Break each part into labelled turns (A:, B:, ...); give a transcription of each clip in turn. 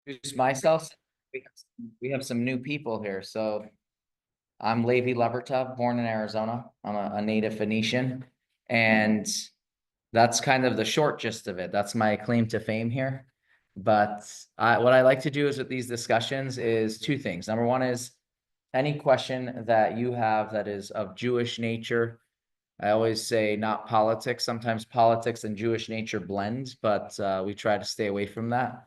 A: Introduce myself. We have some new people here. So I'm Levi Levertov, born in Arizona. I'm a native Phoenician, and that's kind of the short gist of it. That's my claim to fame here. But what I like to do is with these discussions is two things. Number one is any question that you have that is of Jewish nature. I always say not politics. Sometimes politics and Jewish nature blend, but we try to stay away from that.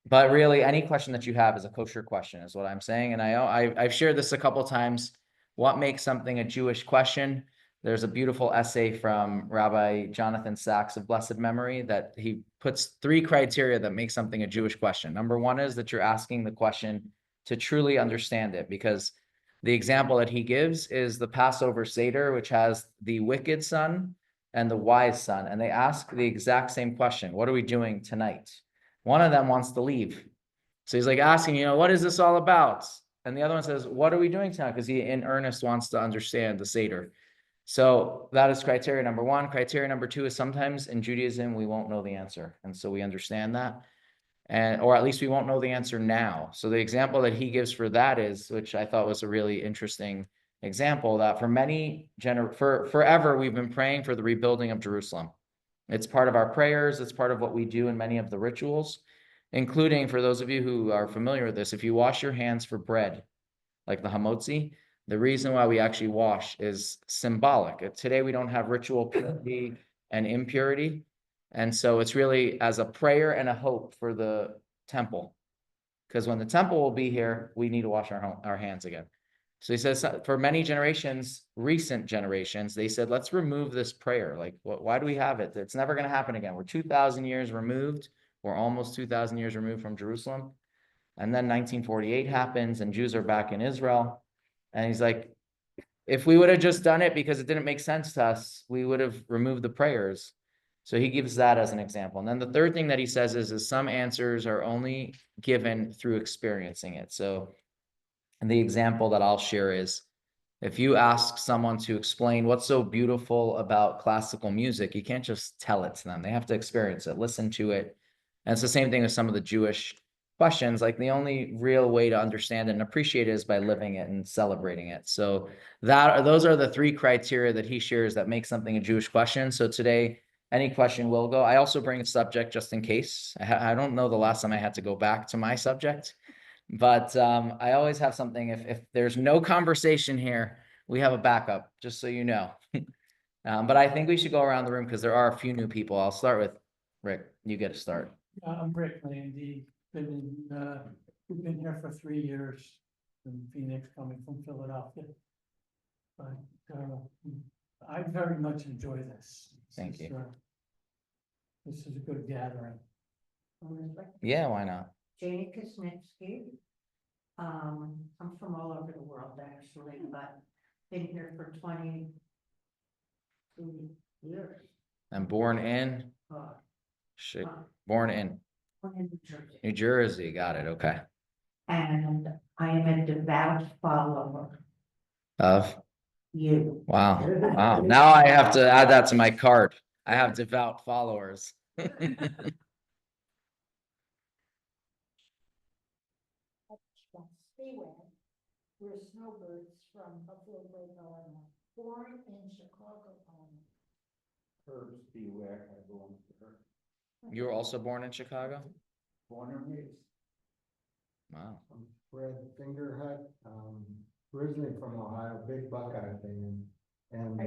A: But really, any question that you have is a kosher question, is what I'm saying. And I've shared this a couple of times. What makes something a Jewish question? There's a beautiful essay from Rabbi Jonathan Sachs of blessed memory that he puts 3 criteria that make something a Jewish question. Number one is that you're asking the question to truly understand it, because the example that he gives is the Passover Seder, which has the wicked son and the wise son. And they ask the exact same question. What are we doing tonight? One of them wants to leave. So he's like asking, what is this all about? And the other one says, what are we doing tonight? Because he in earnest wants to understand the Seder. So that is criteria number one. Criteria number two is sometimes in Judaism, we won't know the answer. And so we understand that. Or at least we won't know the answer now. So the example that he gives for that is, which I thought was a really interesting example, that forever we've been praying for the rebuilding of Jerusalem. It's part of our prayers. It's part of what we do in many of the rituals, including, for those of you who are familiar with this, if you wash your hands for bread, like the hamotzi, the reason why we actually wash is symbolic. Today, we don't have ritual purity and impurity. And so it's really as a prayer and a hope for the temple. Because when the temple will be here, we need to wash our hands again. So he says for many generations, recent generations, they said, let's remove this prayer. Like, why do we have it? It's never going to happen again. We're 2,000 years removed. We're almost 2,000 years removed from Jerusalem. And then 1948 happens and Jews are back in Israel. And he's like, if we would have just done it because it didn't make sense to us, we would have removed the prayers. So he gives that as an example. And then the third thing that he says is some answers are only given through experiencing it. So and the example that I'll share is if you ask someone to explain what's so beautiful about classical music, you can't just tell it to them. They have to experience it, listen to it. And it's the same thing with some of the Jewish questions. Like the only real way to understand it and appreciate it is by living it and celebrating it. So those are the 3 criteria that he shares that make something a Jewish question. So today, any question will go. I also bring a subject just in case. I don't know the last time I had to go back to my subject. But I always have something. If there's no conversation here, we have a backup, just so you know. But I think we should go around the room because there are a few new people. I'll start with Rick. You get to start.
B: I'm Rick Landy. We've been here for 3 years in Phoenix, coming from Philadelphia. But I very much enjoy this.
A: Thank you.
B: This is a good gathering.
A: Yeah, why not?
C: Janie Kosnitsky. I'm from all over the world actually, but been here for 22 years.
A: I'm born in
C: Born in New Jersey.
A: New Jersey. Got it. Okay.
C: And I am a devout follower
A: Of
C: you.
A: wow. Wow. Now I have to add that to my card. I have devout followers.
C: We're snowbirds from Buffalo, Illinois. Born in Chicago.
D: Herbs beware, I belong to her.
A: You were also born in Chicago?
D: Born and raised.
A: Wow.
D: I'm Fred Fingerhut, originally from Ohio, big Buckeye fan. And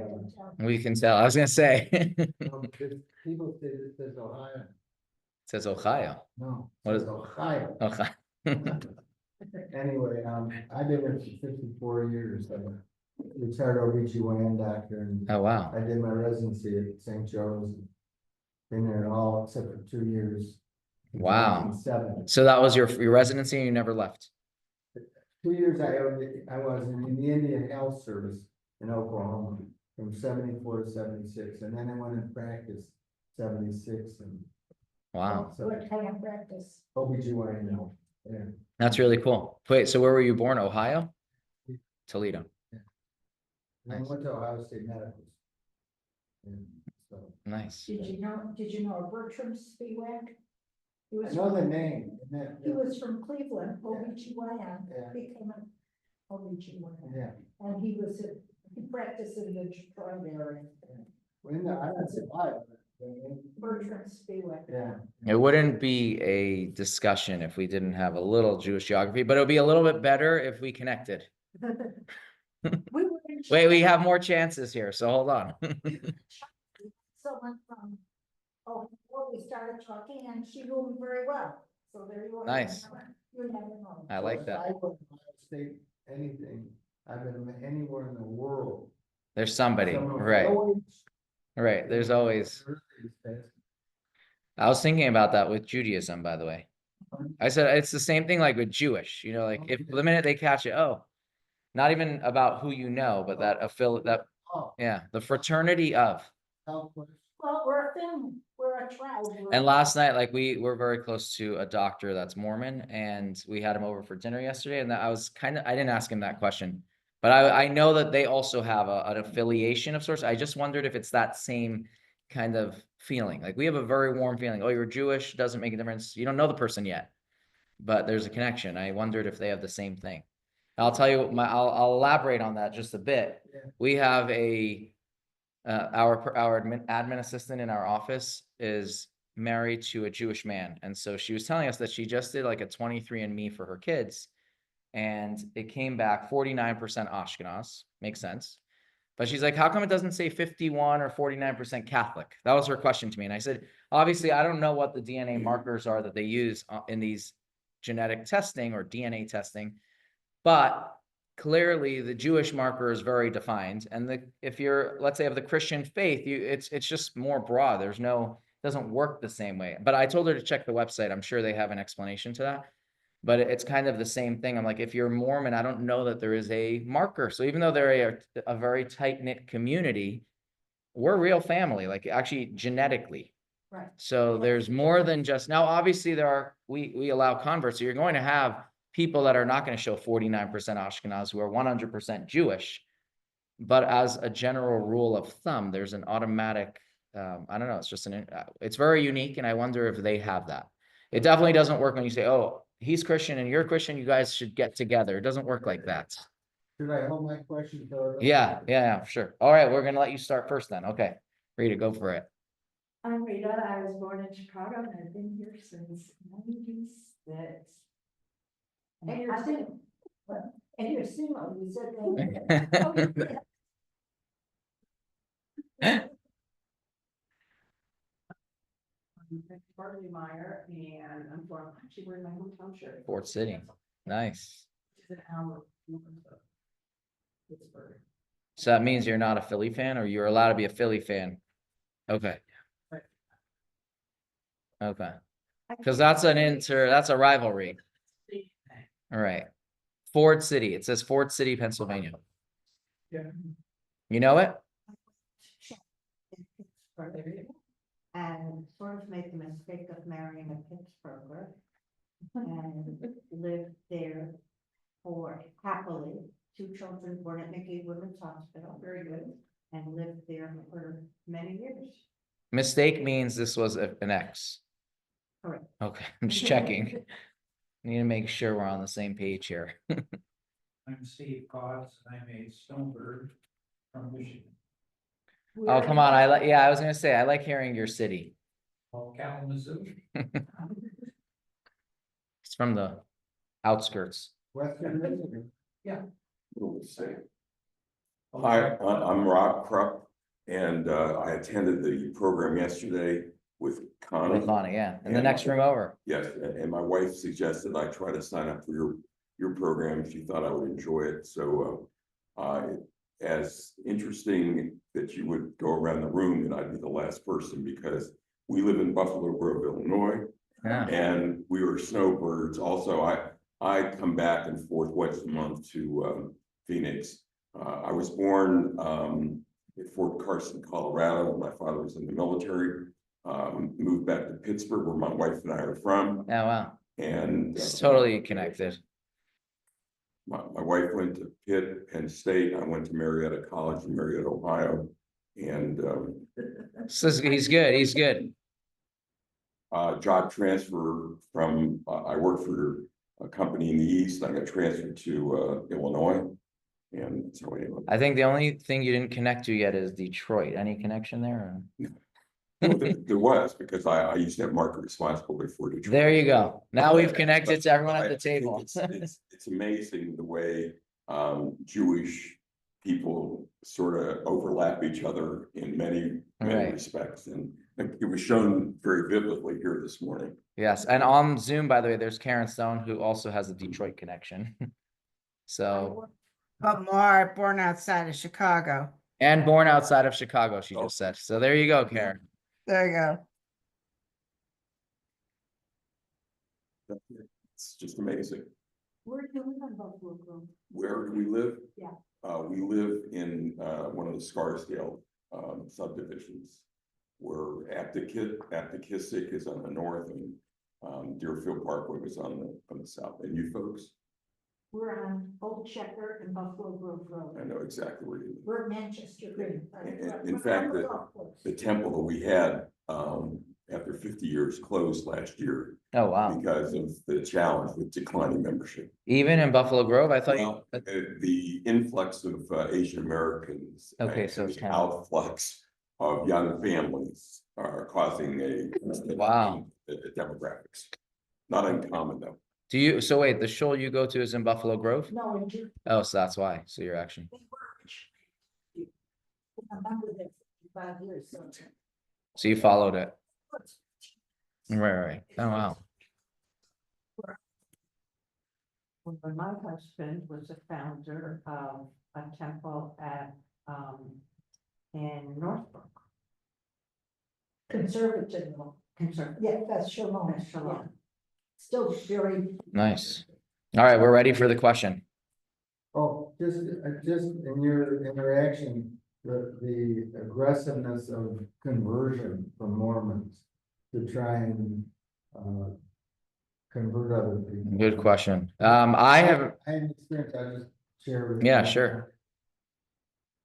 A: We can tell. I was gonna say.
D: people say it says Ohio.
A: It says Ohio.
D: No,
A: What
D: it
A: is
D: says Ohio.
A: Okay.
D: Anyway, I've been here for 54 years. Retired OBGYN doctor, and
A: Oh wow.
D: I did my residency at St. Joe's. Been there all except for 2 years.
A: Wow.
D: 2007.
A: So that was your residency and you never left?
D: 2 years I was in the Indian Health Service in Oklahoma from 74 to 76, and then I went and practiced 76 and
A: Wow.
D: so
C: What kind of practice?
D: OBGYN now. Yeah.
A: That's really cool. Wait, so where were you born? Ohio? Toledo.
D: And I
A: Nice.
D: went to Ohio State Medical. And so
A: Nice.
C: Did you know Bertram Spivak? He
D: I
C: was
D: know the
C: from-
D: name, isn't it?
C: He was from Cleveland, OBGYN,
D: Yeah.
C: became an OBGYN.
D: Yeah,
C: And he practiced in the Detroit area.
D: I don't see why.
C: Bertrand Spiewak.
D: Yeah.
A: It wouldn't be a discussion if we didn't have a little Jewish geography, but it would be a little bit better if we connected.
C: We were in
A: Wait, we have more chances here, so hold on.
C: someone from, before we started talking, and she knew him very well, so there you are.
A: Nice.
C: You never know.
A: I like that.
D: I wouldn't state anything, I've been anywhere in the world.
A: There's somebody,
D: Someone
A: right,
D: always-
A: right. There's always, I was thinking about that with Judaism, by the way. I said, it's the same thing like with Jewish, you know, like if the minute they catch it, oh, not even about who you know, but that,
D: Oh,
A: yeah, the fraternity of.
D: how close?
C: Well, we're a family, we're a tribe.
A: And last night, like we're very close to a doctor that's Mormon, and we had him over for dinner yesterday. And I didn't ask him that question, but I know that they also have an affiliation of sorts. I just wondered if it's that same kind of feeling. Like we have a very warm feeling. Oh, you're Jewish, doesn't make a difference. You don't know the person yet, but there's a connection. I wondered if they have the same thing. I'll tell you, I'll elaborate on that just a bit.
D: Yeah.
A: We have our admin assistant in our office is married to a Jewish man. And so she was telling us that she just did like a 23andMe for her kids. And it came back 49% Ashkenaz. Makes sense. But she's like, how come it doesn't say 51 or 49% Catholic? That was her question to me. And I said, obviously, I don't know what the DNA markers are that they use in these genetic testing or DNA testing, but clearly the Jewish marker is very defined. And if you're, let's say, of the Christian faith, it's just more broad. Doesn't work the same way. But I told her to check the website. I'm sure they have an explanation to that. But it's kind of the same thing. I'm like, if you're Mormon, I don't know that there is a marker. So even though they're a very tight-knit community, we're a real family, like actually genetically.
C: Right.
A: So there's more than just, now obviously we allow converts. So you're going to have people that are not going to show 49% Ashkenaz who are 100% Jewish. But as a general rule of thumb, there's an automatic, I don't know, it's just it's very unique. And I wonder if they have that. It definitely doesn't work when you say, oh, he's Christian and you're Christian, you guys should get together. It doesn't work like that.
D: Should I hold my question? till-
A: Yeah, sure. All right, we're going to let you start first then. Okay, Rita, go for it.
E: I'm Rita. I was born in Chicago and I've been here since 96.
C: And you're single. And you're single, you said that.
E: I'm Bartley Meyer and I'm actually wearing my hometown shirt.
A: Fort City. Nice.
E: Which is an hour north of Pittsburgh.
A: So that means you're not a Philly fan, or you're allowed to be a Philly fan? Okay. Okay. Because that's a rivalry. All right. Ford City. It says Ford City, Pennsylvania.
B: Yeah.
A: You know it?
C: And sort of made the mistake of marrying a Pittsburgher. And lived there for happily, 2 children born at McGee Women's Hospital. Very good. And lived there for many years.
A: Mistake means this was an ex.
C: Correct.
A: Okay, I'm just checking. Need to make sure we're on the same page here.
B: I'm Steve Cox, I'm a Stonebird from Michigan.
A: Oh, come on. I was gonna say, I like hearing your city.
B: Kalamazoo.
A: It's from the outskirts.
D: Western Michigan.
F: Hi, I'm Rob Krupp, and I attended the program yesterday with Connie.
A: Rouhani, yeah. In the next room over.
F: Yes, and my wife suggested I try to sign up for your program. She thought I would enjoy it, so as interesting that you would go around the room, and I'd be the last person because we live in Buffalo Grove, Illinois,
A: Yeah.
F: and we are snowbirds. Also, I come back and forth once a month to Phoenix. I was born at Fort Carson, Colorado. My father was in the military. Moved back to Pittsburgh, where my wife and I are from,
A: Oh, wow.
F: and
A: It's totally connected.
F: my wife went to Pitt, Penn State. I went to Marietta College in Marietta, Ohio, and
A: He's good. He's good.
F: job transfer from, I worked for a company in the east, I got transferred to, Illinois. And so anyway.
A: I think the only thing you didn't connect to yet is Detroit. Any connection there?
F: No, there was, because I used to have market responsibility for Detroit.
A: There you go. Now we've
F: But-
A: connected to everyone
F: but
A: at the
F: I think
A: table.
F: It's amazing the way Jewish people sort of overlap each other in many
A: Right.
F: respects, and it was shown very vividly here this morning.
A: Yes, and on Zoom, by the way, there's Karen Stone, who also has a Detroit connection. So,
G: But more born outside of Chicago.
A: and born outside of Chicago, she just said. So there you go, Karen.
G: There you go.
F: It's just amazing.
C: Where do you live in Buffalo Grove?
F: Where do we live?
C: Yeah.
F: We live in one of the Scarsdale subdivisions. Where Aptekissick is on the north, and Deerfield Parkway was on the south. And you folks,
C: We're on Old Checker and Buffalo Grove Road.
F: I know exactly where you live.
C: We're Manchester Green.
F: In fact, the temple that we had after 50 years closed last year
A: Oh, wow.
F: because of the challenge with declining membership.
A: Even in Buffalo Grove, I thought you,
F: Well, the influx of Asian Americans.
A: Okay, so
F: and
A: it's
F: the
A: kind of-
F: outflux of young families are causing a
A: Wow.
F: demographics. Not uncommon though.
A: do you, so wait, the shul you go to is in Buffalo Grove?
C: No, in June.
A: Oh, so that's why. So you're actually,
C: They were originally. I'm under there 55 years, so.
A: so you followed it. Right. Oh, wow.
C: When my husband was a founder of a temple at, in Northbrook. Conservative. Conservative. Yeah, that's Shalom. Shalom. Still very.
A: Nice. All right, we're ready for the question.
D: Oh, just in your interaction, the aggressiveness of conversion from Mormons to try and, convert other people.
A: Good question. I have,
D: I had an experience, I just share with you.
A: Yeah, sure.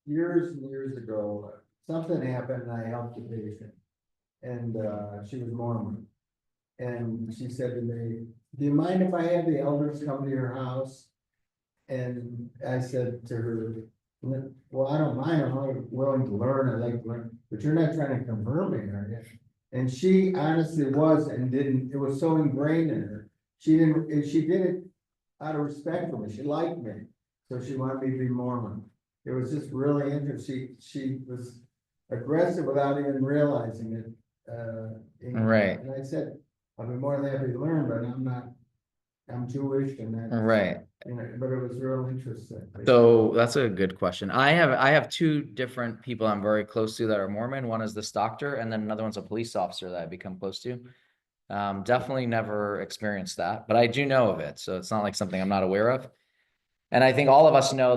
D: Years and years ago, something happened and I helped a patient. And, she was Mormon. And she said to me, do you mind if I have the elders come to your house? And I said to her, well, I don't mind, I'm willing to learn, I like to learn, but you're not trying to convert me, are you? And she honestly was and didn't, it was so ingrained in her. She didn't, and she did it out of respect for me, she liked me, so she wanted me to be Mormon. It was just really interesting, she was aggressive without even realizing it.
A: Right.
D: And I said, I'll be more than happy to learn, but I'm not, I'm Jewish and that.
A: right.
D: You know, but it was real interesting.
A: So that's a good question. I have two different people I'm very close to that are Mormon. One is this doctor, and then another one's a police officer that I've become close to. Definitely never experienced that, but I do know of it. So it's not like something I'm not aware of. And I think all of us know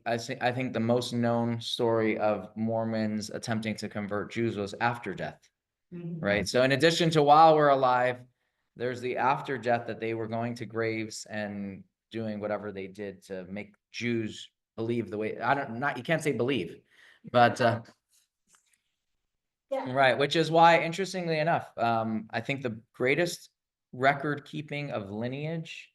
A: I think the most known story of Mormons attempting to convert Jews was after death, right? So in addition to while we're alive, there's the after death that they were going to graves and doing whatever they did to make Jews believe the way, you can't say believe, but right, which is why, interestingly enough, I think the greatest record keeping of lineage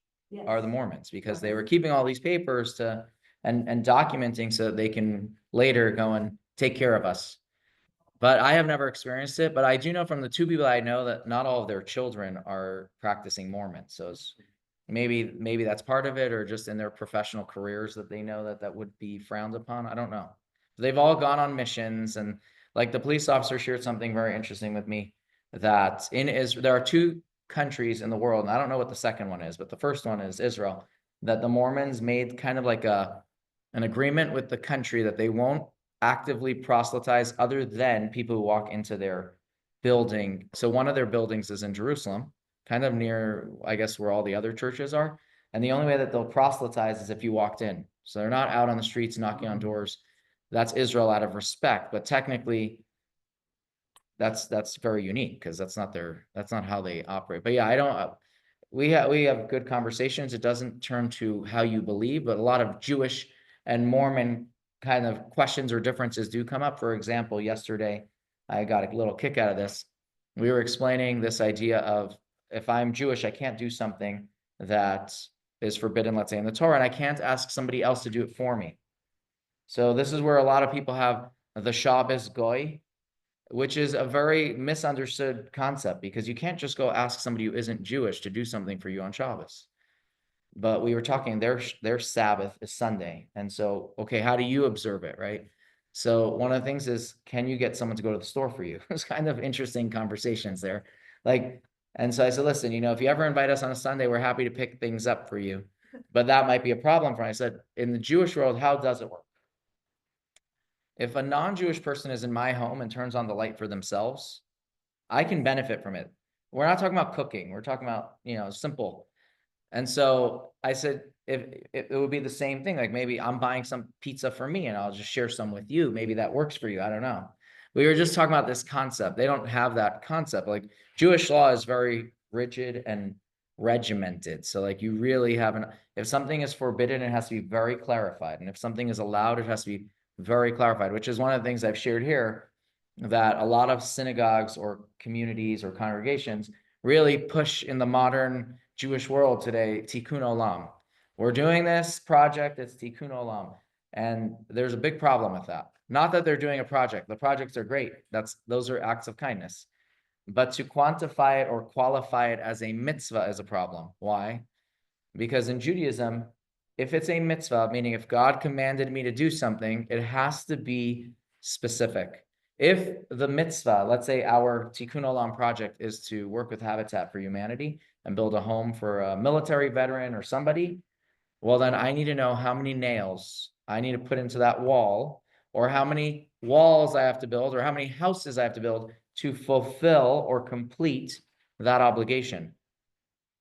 A: are the Mormons, because they were keeping all these papers to and documenting so that they can later go and take care of us. But I have never experienced it, but I do know from the two people I know that not all of their children are practicing Mormon. So it's maybe that's part of it, or just in their professional careers that they know that would be frowned upon. I don't know. They've all gone on missions, and like the police officer shared something very interesting with me, that in Israel, there are two countries in the world, and I don't know what the second one is, but the first one is Israel, that the Mormons made kind of like an agreement with the country that they won't actively proselytize other than people who walk into their building. So one of their buildings is in Jerusalem, kind of near, I guess, where all the other churches are. And the only way that they'll proselytize is if you walked in. So they're not out on the streets knocking on doors. That's Israel out of respect, but technically that's very unique, because that's not how they operate. But yeah, we have good conversations. It doesn't turn to how you believe, but a lot of Jewish and Mormon kind of questions or differences do come up. For example, yesterday, I got a little kick out of this. we were explaining this idea of if I'm Jewish, I can't do something that is forbidden, let's say in the Torah, and I can't ask somebody else to do it for me. So this is where a lot of people have the Shabbos goy, which is a very misunderstood concept because you can't just go ask somebody who isn't Jewish to do something for you on Shabbos. But we were talking their Sabbath is Sunday. And so, okay, how do you observe it, right? So one of the things is, can you get someone to go to the store for you? It's kind of interesting conversations there. Like, and so I said, listen, if you ever invite us on a Sunday, we're happy to pick things up for you. But that might be a problem for me. I said, in the Jewish world, how does it work? If a non-Jewish person is in my home and turns on the light for themselves, I can benefit from it. We're not talking about cooking. We're talking about, simple. And so I said, if it would be the same thing, like maybe I'm buying some pizza for me and I'll just share some with you. Maybe that works for you. I don't know. We were just talking about this concept. They don't have that concept. Like Jewish law is very rigid and regimented. So like you really if something is forbidden, it has to be very clarified. And if something is allowed, it has to be very clarified, which is one of the things I've shared here, that a lot of synagogues or communities or congregations really push in the modern Jewish world today, Tikkun Olam. We're doing this project, it's Tikkun Olam. And there's a big problem with that. Not that they're doing a project. The projects are great. Those are acts of kindness. But to quantify it or qualify it as a mitzvah is a problem. Why? Because in Judaism, if it's a mitzvah, meaning if God commanded me to do something, it has to be specific. If the mitzvah, let's say our Tikkun Olam project is to work with Habitat for Humanity and build a home for a military veteran or somebody, well, then I need to know how many nails I need to put into that wall, or how many walls I have to build, or how many houses I have to build to fulfill or complete that obligation.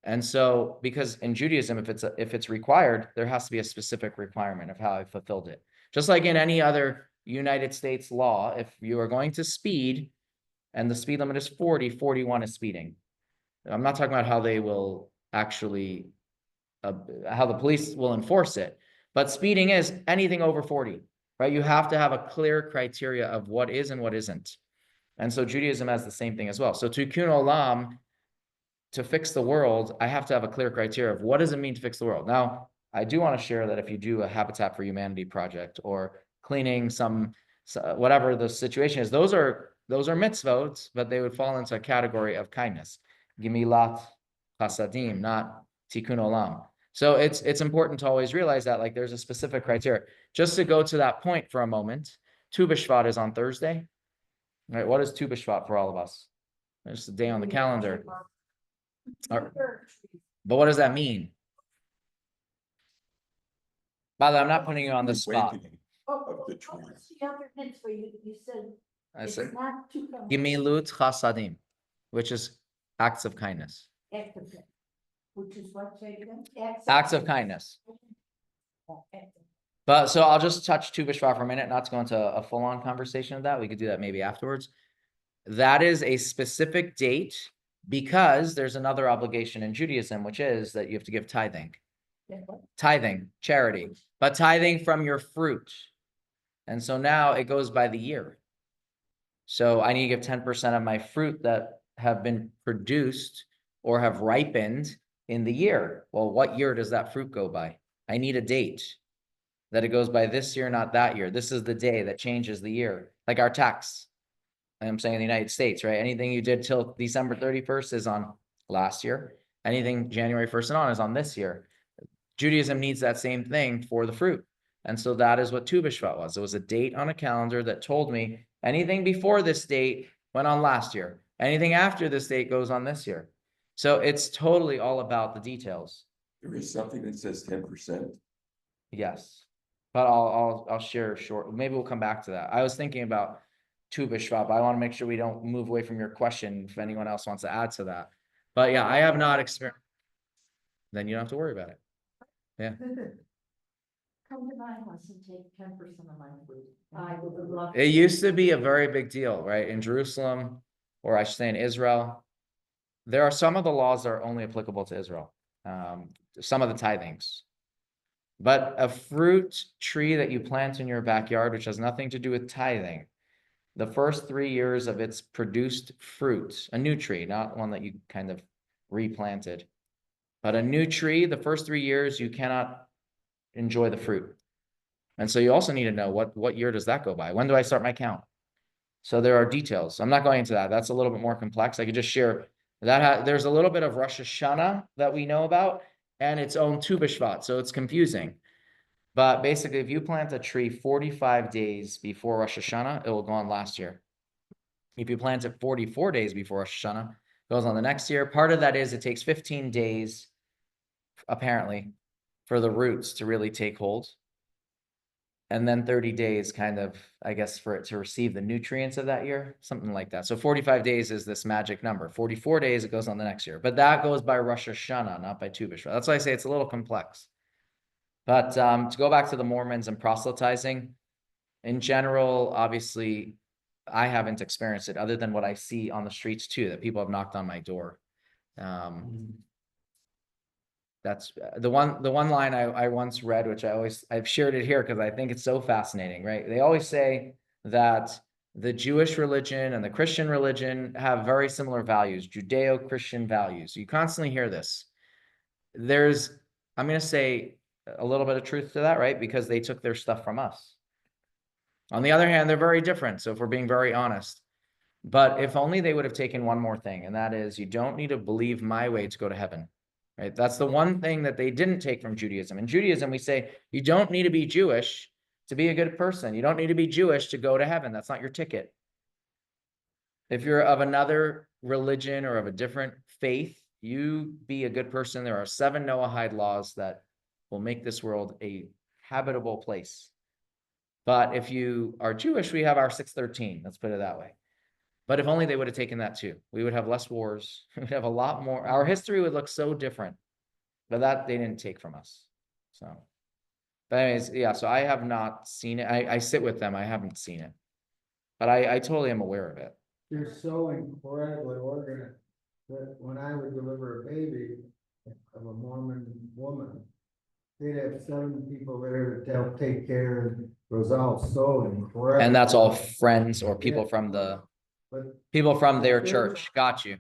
A: And so, because in Judaism, if it's required, there has to be a specific requirement of how I fulfilled it. Just like in any other United States law, if you are going to speed and the speed limit is 40, 41 is speeding. I'm not talking about how they will actually, how the police will enforce it, but speeding is anything over 40, right? You have to have a clear criteria of what is and what isn't. And so Judaism has the same thing as well. So Tikkun Olam, to fix the world, I have to have a clear criteria of what does it mean to fix the world. Now, I do want to share that if you do a Habitat for Humanity project or cleaning whatever the situation is, those are mitzvot, but they would fall into a category of kindness. Gimilat chasadim, not tikkun olam. So it's important to always realize that like there's a specific criteria. Just to go to that point for a moment, Tu B'Shvat is on Thursday. Right? What is Tu B'Shvat for all of us? There's a day on the calendar. But what does that mean? By the way, I'm not putting you on the spot.
F: Awakening
E: Oh,
F: of the
E: what was
F: trees.
E: the other mitzvah you said?
A: I
E: It's
A: said,
E: not too come.
A: Gimilut chasadim, which is acts of kindness.
C: Which is what, say again?
A: Acts of kindness.
E: Okay.
A: But so I'll just touch Tu B'Shvat for a minute, not to go into a full-on conversation of that. We could do that maybe afterwards. That is a specific date because there's another obligation in Judaism, which is that you have to give tithing. Tithing, charity, but tithing from your fruit. And so now it goes by the year. So I need to give 10% of my fruit that have been produced or have ripened in the year. Well, what year does that fruit go by? I need a date that it goes by this year, not that year. This is the day that changes the year, like our tax. I'm saying in the United States, right? Anything you did till December 31st is on last year. Anything January 1st and on is on this year. Judaism needs that same thing for the fruit. And so that is what Tu B'Shvat was. It was a date on a calendar that told me anything before this date went on last year. Anything after this date goes on this year. So it's totally all about the details.
F: There is something that says 10%.
A: Yes. But I'll share short. Maybe we'll come back to that. I was thinking about Tu B'Shvat, but I want to make sure we don't move away from your question if anyone else wants to add to that. But yeah, I have not experienced. Then you don't have to worry about it. Yeah.
E: Come to my house and take 10% of my food. I would love.
A: It used to be a very big deal, right? In Jerusalem, or I should say in Israel, there are some of the laws that are only applicable to Israel. Some of the tithings. But a fruit tree that you plant in your backyard, which has nothing to do with tithing, the first 3 years of its produced fruit, a new tree, not one that you kind of replanted, but a new tree, the first 3 years, you cannot enjoy the fruit. And so you also need to know what year does that go by? When do I start my count? So there are details. I'm not going into that. That's a little bit more complex. I could just share that there's a little bit of Rosh Hashanah that we know about and its own Tu B'Shvat. So it's confusing. But basically, if you plant a tree 45 days before Rosh Hashanah, it will go on last year. If you plant it 44 days before Rosh Hashanah, it goes on the next year. Part of that is it takes 15 days, apparently, for the roots to really take hold. And then 30 days kind of, I guess, for it to receive the nutrients of that year, something like that. So 45 days is this magic number. 44 days, it goes on the next year. But that goes by Rosh Hashanah, not by Tu B'Shvat. That's why I say it's a little complex. But to go back to the Mormons and proselytizing, in general, obviously, I haven't experienced it other than what I see on the streets too, that people have knocked on my door. That's the one line I once read, which I've shared it here because I think it's so fascinating, right? They always say that the Jewish religion and the Christian religion have very similar values, Judeo-Christian values. You constantly hear this. I'm going to say a little bit of truth to that, right? Because they took their stuff from us. On the other hand, they're very different. So if we're being very honest, but if only they would have taken one more thing, and that is you don't need to believe my way to go to heaven, right? That's the one thing that they didn't take from Judaism. In Judaism, we say you don't need to be Jewish to be a good person. You don't need to be Jewish to go to heaven. That's not your ticket. If you're of another religion or of a different faith, you be a good person. There are 7 Noahide laws that will make this world a habitable place. But if you are Jewish, we have our 613. Let's put it that way. But if only they would have taken that too. We would have less wars. We would have a lot more. Our history would look so different. But that they didn't take from us. So, but anyways, yeah, so I have not seen it. I sit with them. I haven't seen it. But I totally am aware of it.
D: They're so incredibly organized that when I would deliver a baby of a Mormon woman, they'd have 7 people there to help take care, and it was all so incredible.
A: And that's all friends or people from their
D: But
A: church. Got you.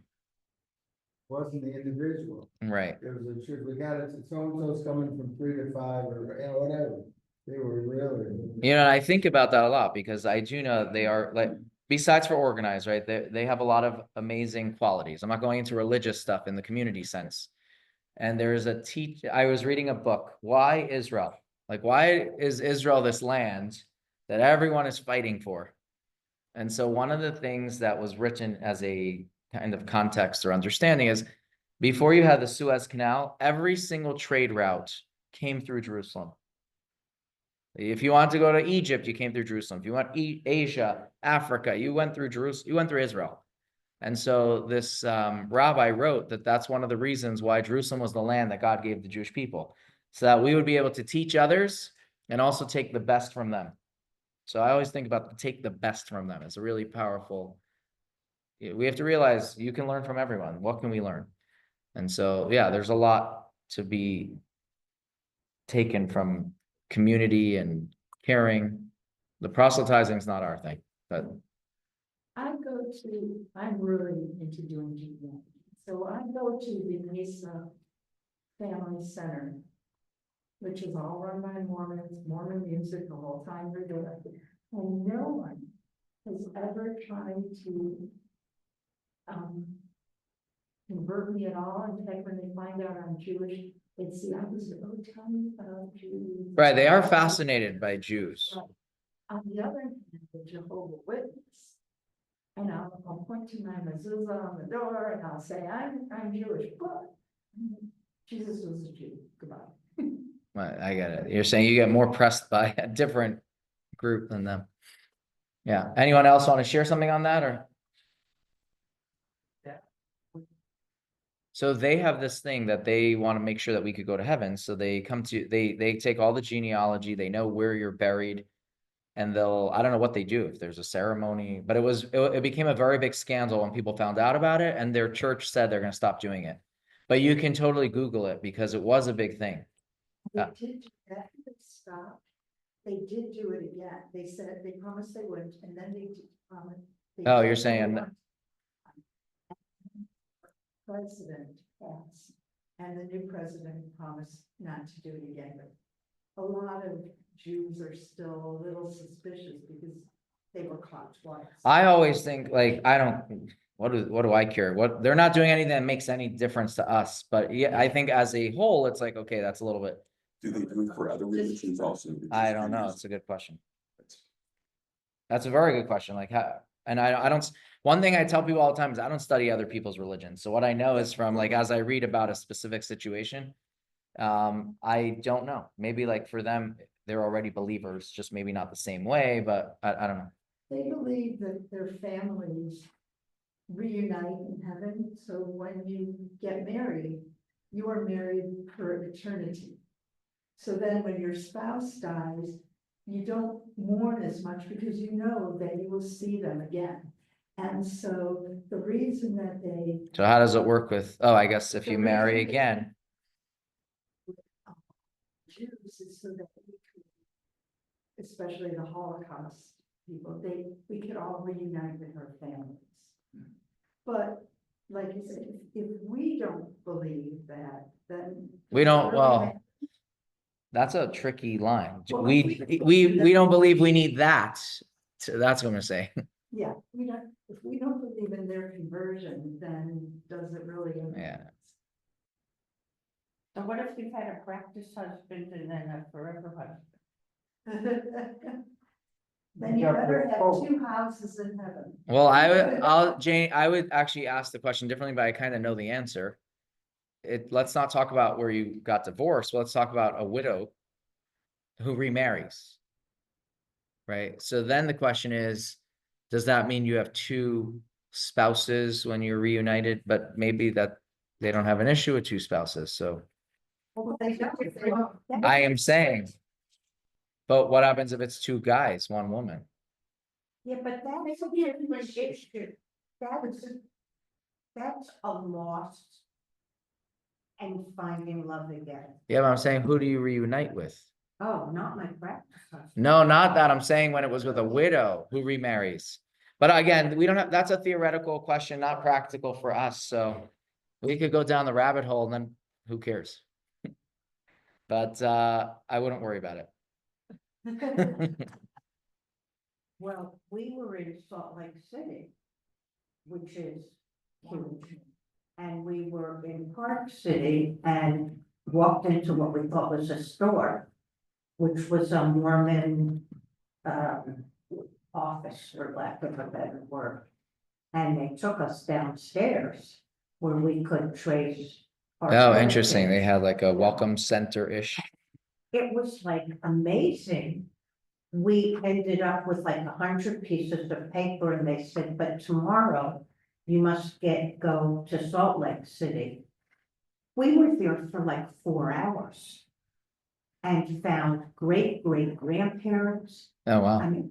D: wasn't the individual.
A: Right.
D: It was a church, we got it, so-and-so's coming from 3 to 5 or, whatever. They were really.
A: I think about that a lot because I do know they are like, besides for organized, right? They have a lot of amazing qualities. I'm not going into religious stuff in the community sense. And there's I was reading a book, Why Israel? Like, why is Israel this land that everyone is fighting for? And so one of the things that was written as a kind of context or understanding is before you had the Suez Canal, every single trade route came through Jerusalem. If you want to go to Egypt, you came through Jerusalem. If you want Asia, Africa, you went through Jerusalem, you went through Israel. And so this rabbi wrote that that's one of the reasons why Jerusalem was the land that God gave the Jewish people, so that we would be able to teach others and also take the best from them. So I always think about take the best from them. It's a really powerful. We have to realize you can learn from everyone. What can we learn? And so, yeah, there's a lot to be taken from community and caring. The proselytizing is not our thing, but
E: I'm really into doing Judaism. So I go to the Mesa Family Center, which is all run by Mormons, Mormon music the whole time they're doing it. And no one has ever tried to convert me at all. In fact, when they find out I'm Jewish, it's the opposite. Oh, tell me about Jews.
A: right, they are fascinated by Jews.
E: On the other hand, the Jehovah's Witness, and I'll point to my mezuzah on the door and I'll say, I'm Jewish, but Jesus was a Jew. Goodbye.
A: I get it. You're saying you get more pressed by a different group than them. Yeah. Anyone else want to share something on that or? So they have this thing that they want to make sure that we could go to heaven. So they they take all the genealogy, they know where you're buried, and I don't know what they do if there's a ceremony, but it became a very big scandal when people found out about it, and their church said they're going to stop doing it. But you can totally Google it because it was a big thing.
E: They did that, stop they did do it again. They said, they promised they wouldn't, and then they promised.
A: Oh, you're saying,
E: President passed, and the new president promised not to do it again, but a lot of Jews are still a little suspicious because they were caught twice.
A: I always think like, I don't, what do I care? What, they're not doing anything that makes any difference to us, but yeah, I think as a whole, it's like, okay, that's a little bit,
F: Do they do it for other religions also?
A: I don't know. It's a good question. That's a very good question. Like how, and I don't, one thing I tell people all the time is I don't study other people's religions. So what I know is from like, as I read about a specific situation, I don't know, maybe like for them, they're already believers, just maybe not the same way, but I don't know.
E: They believe that their families reunite in heaven, so when you get married, you are married for eternity. So then when your spouse dies, you don't mourn as much because you know that you will see them again. And so the reason that they
A: So how does it work with, oh, I guess if you marry again,
E: Jews is so that we could, especially the Holocaust people, we could all reunite with our families. But like you said, if we don't believe that, then.
A: we don't, well, that's a tricky line. We don't believe we need that. So that's what I'm gonna say.
E: Yeah, if we don't believe in their conversion, then does it really?
A: Yeah.
C: So what if you've had a practice husband and then a forever husband?
E: Then you better have 2 houses in heaven.
A: Well, Jane, I would actually ask the question differently, but I kind of know the answer. Let's not talk about where you got divorced. Let's talk about a widow who remarries. Right? So then the question is, does that mean you have 2 spouses when you're reunited, but maybe that they don't have an issue with 2 spouses, so.
E: Well, they don't.
A: I am saying, but what happens if it's 2 guys, 1 woman?
C: Yeah, but that's a different issue. That's a loss. And finding love again.
A: Yeah, but I'm saying, who do you reunite with?
C: Oh, not my practice husband.
A: No, not that. I'm saying when it was with a widow who remarries. But again, we don't have, that's a theoretical question, not practical for us, so we could go down the rabbit hole and then who cares? But I wouldn't worry about it.
C: Well, we were in Salt Lake City, which is huge. And we were in Park City and walked into what we thought was a store, which was a Mormon office, for lack of a better word. And they took us downstairs where we could trace. our
A: Oh, interesting. They
C: heritage.
A: had like a welcome center-ish.
C: It was like amazing. We ended up with like 100 pieces of paper and they said, but tomorrow you must go to Salt Lake City. We were there for like 4 hours. And found great grandparents.
A: Oh, wow.
C: I mean,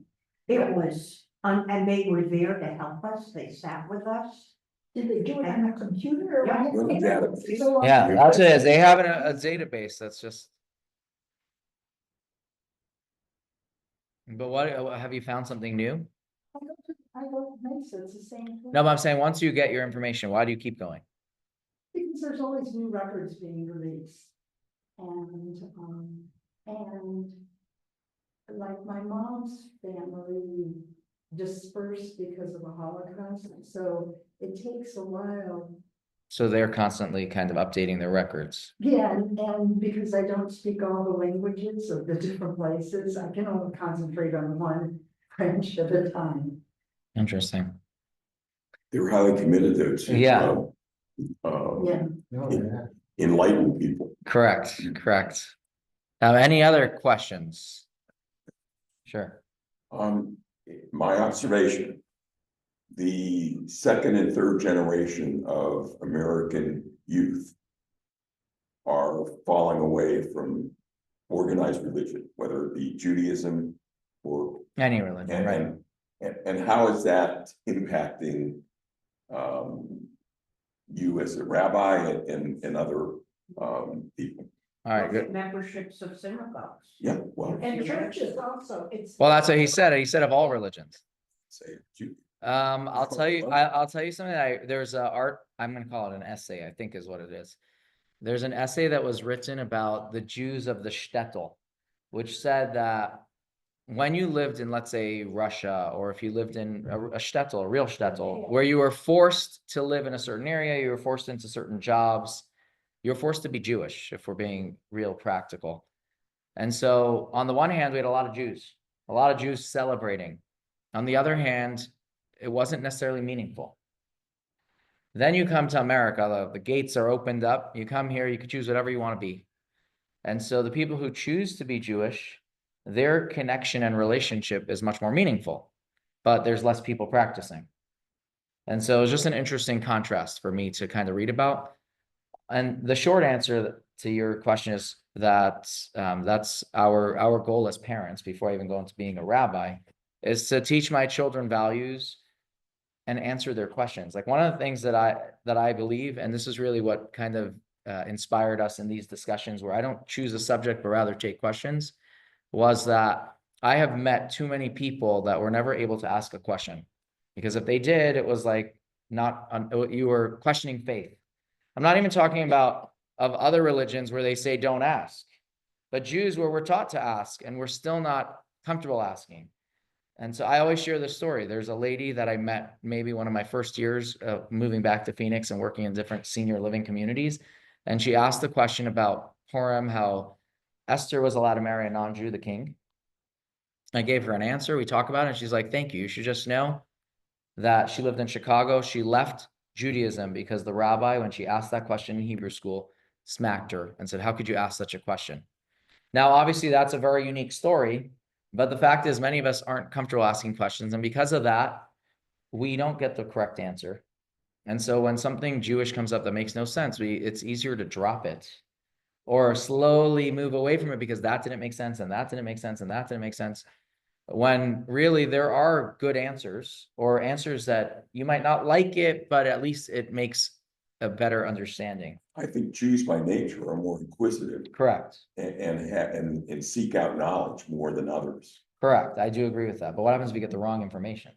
C: it was, and they were there to help us. They sat with us.
E: Did they do it on a computer or?
C: Yeah.
E: what?
F: Well, database.
A: Yeah, that's it. They have a database that's just. But what, have you found something new?
E: I don't think so, it's the same thing.
A: No, but I'm saying, once you get your information, why do you keep going?
E: Because there's always new records being released. And like my mom's family dispersed because of the Holocaust, so it takes a while.
A: So they're constantly kind of updating their records.
E: Yeah, and because I don't speak all the languages of the different places, I can only concentrate on one French at a time.
A: Interesting.
F: They were highly committed though to.
A: Yeah.
E: Yeah.
D: No, yeah.
F: Enlighten people.
A: Correct, correct. Any other questions? Sure.
F: My observation, the 2nd and 3rd generation of American youth are falling away from organized religion, whether it be Judaism or.
A: Any religion, right?
F: And how is that impacting you as a rabbi and other people?
A: All right,
C: Look at
A: good.
C: memberships of synagogues.
F: Yeah, well,
E: And churches also, it's.
A: Well, that's what he said. He said of all religions.
F: say, Jude.
A: I'll tell you, I'll tell you something that there's a art, I'm gonna call it an essay, I think is what it is. There's an essay that was written about the Jews of the shtetl, which said that when you lived in, let's say, Russia, or if you lived in a shtetl, a real shtetl, where you were forced to live in a certain area, you were forced into certain jobs, you're forced to be Jewish, if we're being real practical. And so on the one hand, we had a lot of Jews celebrating. On the other hand, it wasn't necessarily meaningful. Then you come to America, the gates are opened up. You come here, you can choose whatever you want to be. And so the people who choose to be Jewish, their connection and relationship is much more meaningful, but there's less people practicing. And so it's just an interesting contrast for me to kind of read about. And the short answer to your question is that that's our goal as parents, before I even go into being a rabbi, is to teach my children values and answer their questions. Like one of the things that I believe, and this is really what kind of inspired us in these discussions where I don't choose a subject, but rather take questions, was that I have met too many people that were never able to ask a question. Because if they did, it was like you were questioning faith. I'm not even talking about of other religions where they say don't ask, but Jews where we're taught to ask and we're still not comfortable asking. And so I always share this story. There's a lady that I met maybe one of my first years moving back to Phoenix and working in different senior living communities. And she asked the question about Purim, how Esther was allowed to marry a non-Jew, the king. I gave her an answer. We talk about it. And she's like, thank you. You should just know that she lived in Chicago. She left Judaism because the rabbi, when she asked that question in Hebrew school, smacked her and said, how could you ask such a question? Now, obviously, that's a very unique story. But the fact is, many of us aren't comfortable asking questions. And because of that, we don't get the correct answer. And so when something Jewish comes up that makes no sense, it's easier to drop it or slowly move away from it because that didn't make sense and that didn't make sense and that didn't make sense. When really there are good answers or answers that you might not like it, but at least it makes a better understanding.
F: I think Jews by nature are more inquisitive
A: Correct.
F: and seek out knowledge more than others.
A: Correct. I do agree with that. But what happens if we get the wrong information?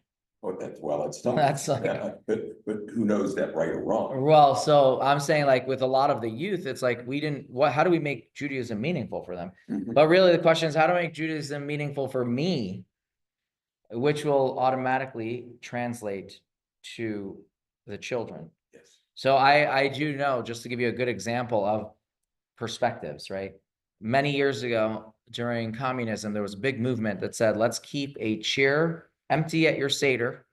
F: That's tough.
A: That's like,
F: but who knows that right or wrong?
A: well, so I'm saying like with a lot of the youth, it's like how do we make Judaism meaningful for them?
F: Mhm.
A: But really the question is, how do I make Judaism meaningful for me, which will automatically translate to the children.
F: Yes.
A: So I do know, just to give you a good example of perspectives, right? Many years ago during communism, there was a big movement that said, let's keep a chair empty at your Seder,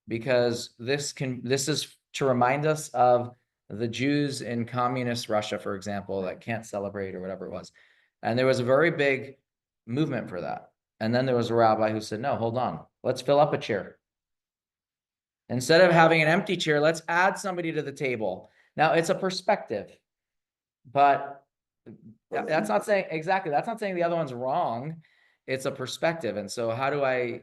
A: because this is to remind us of the Jews in communist Russia, for example, that can't celebrate or whatever it was. And there was a very big movement for that. And then there was a rabbi who said, no, hold on, let's fill up a chair. Instead of having an empty chair, let's add somebody to the table. Now it's a perspective, but that's not saying exactly, that's not saying the other one's wrong. It's a perspective. And so how do I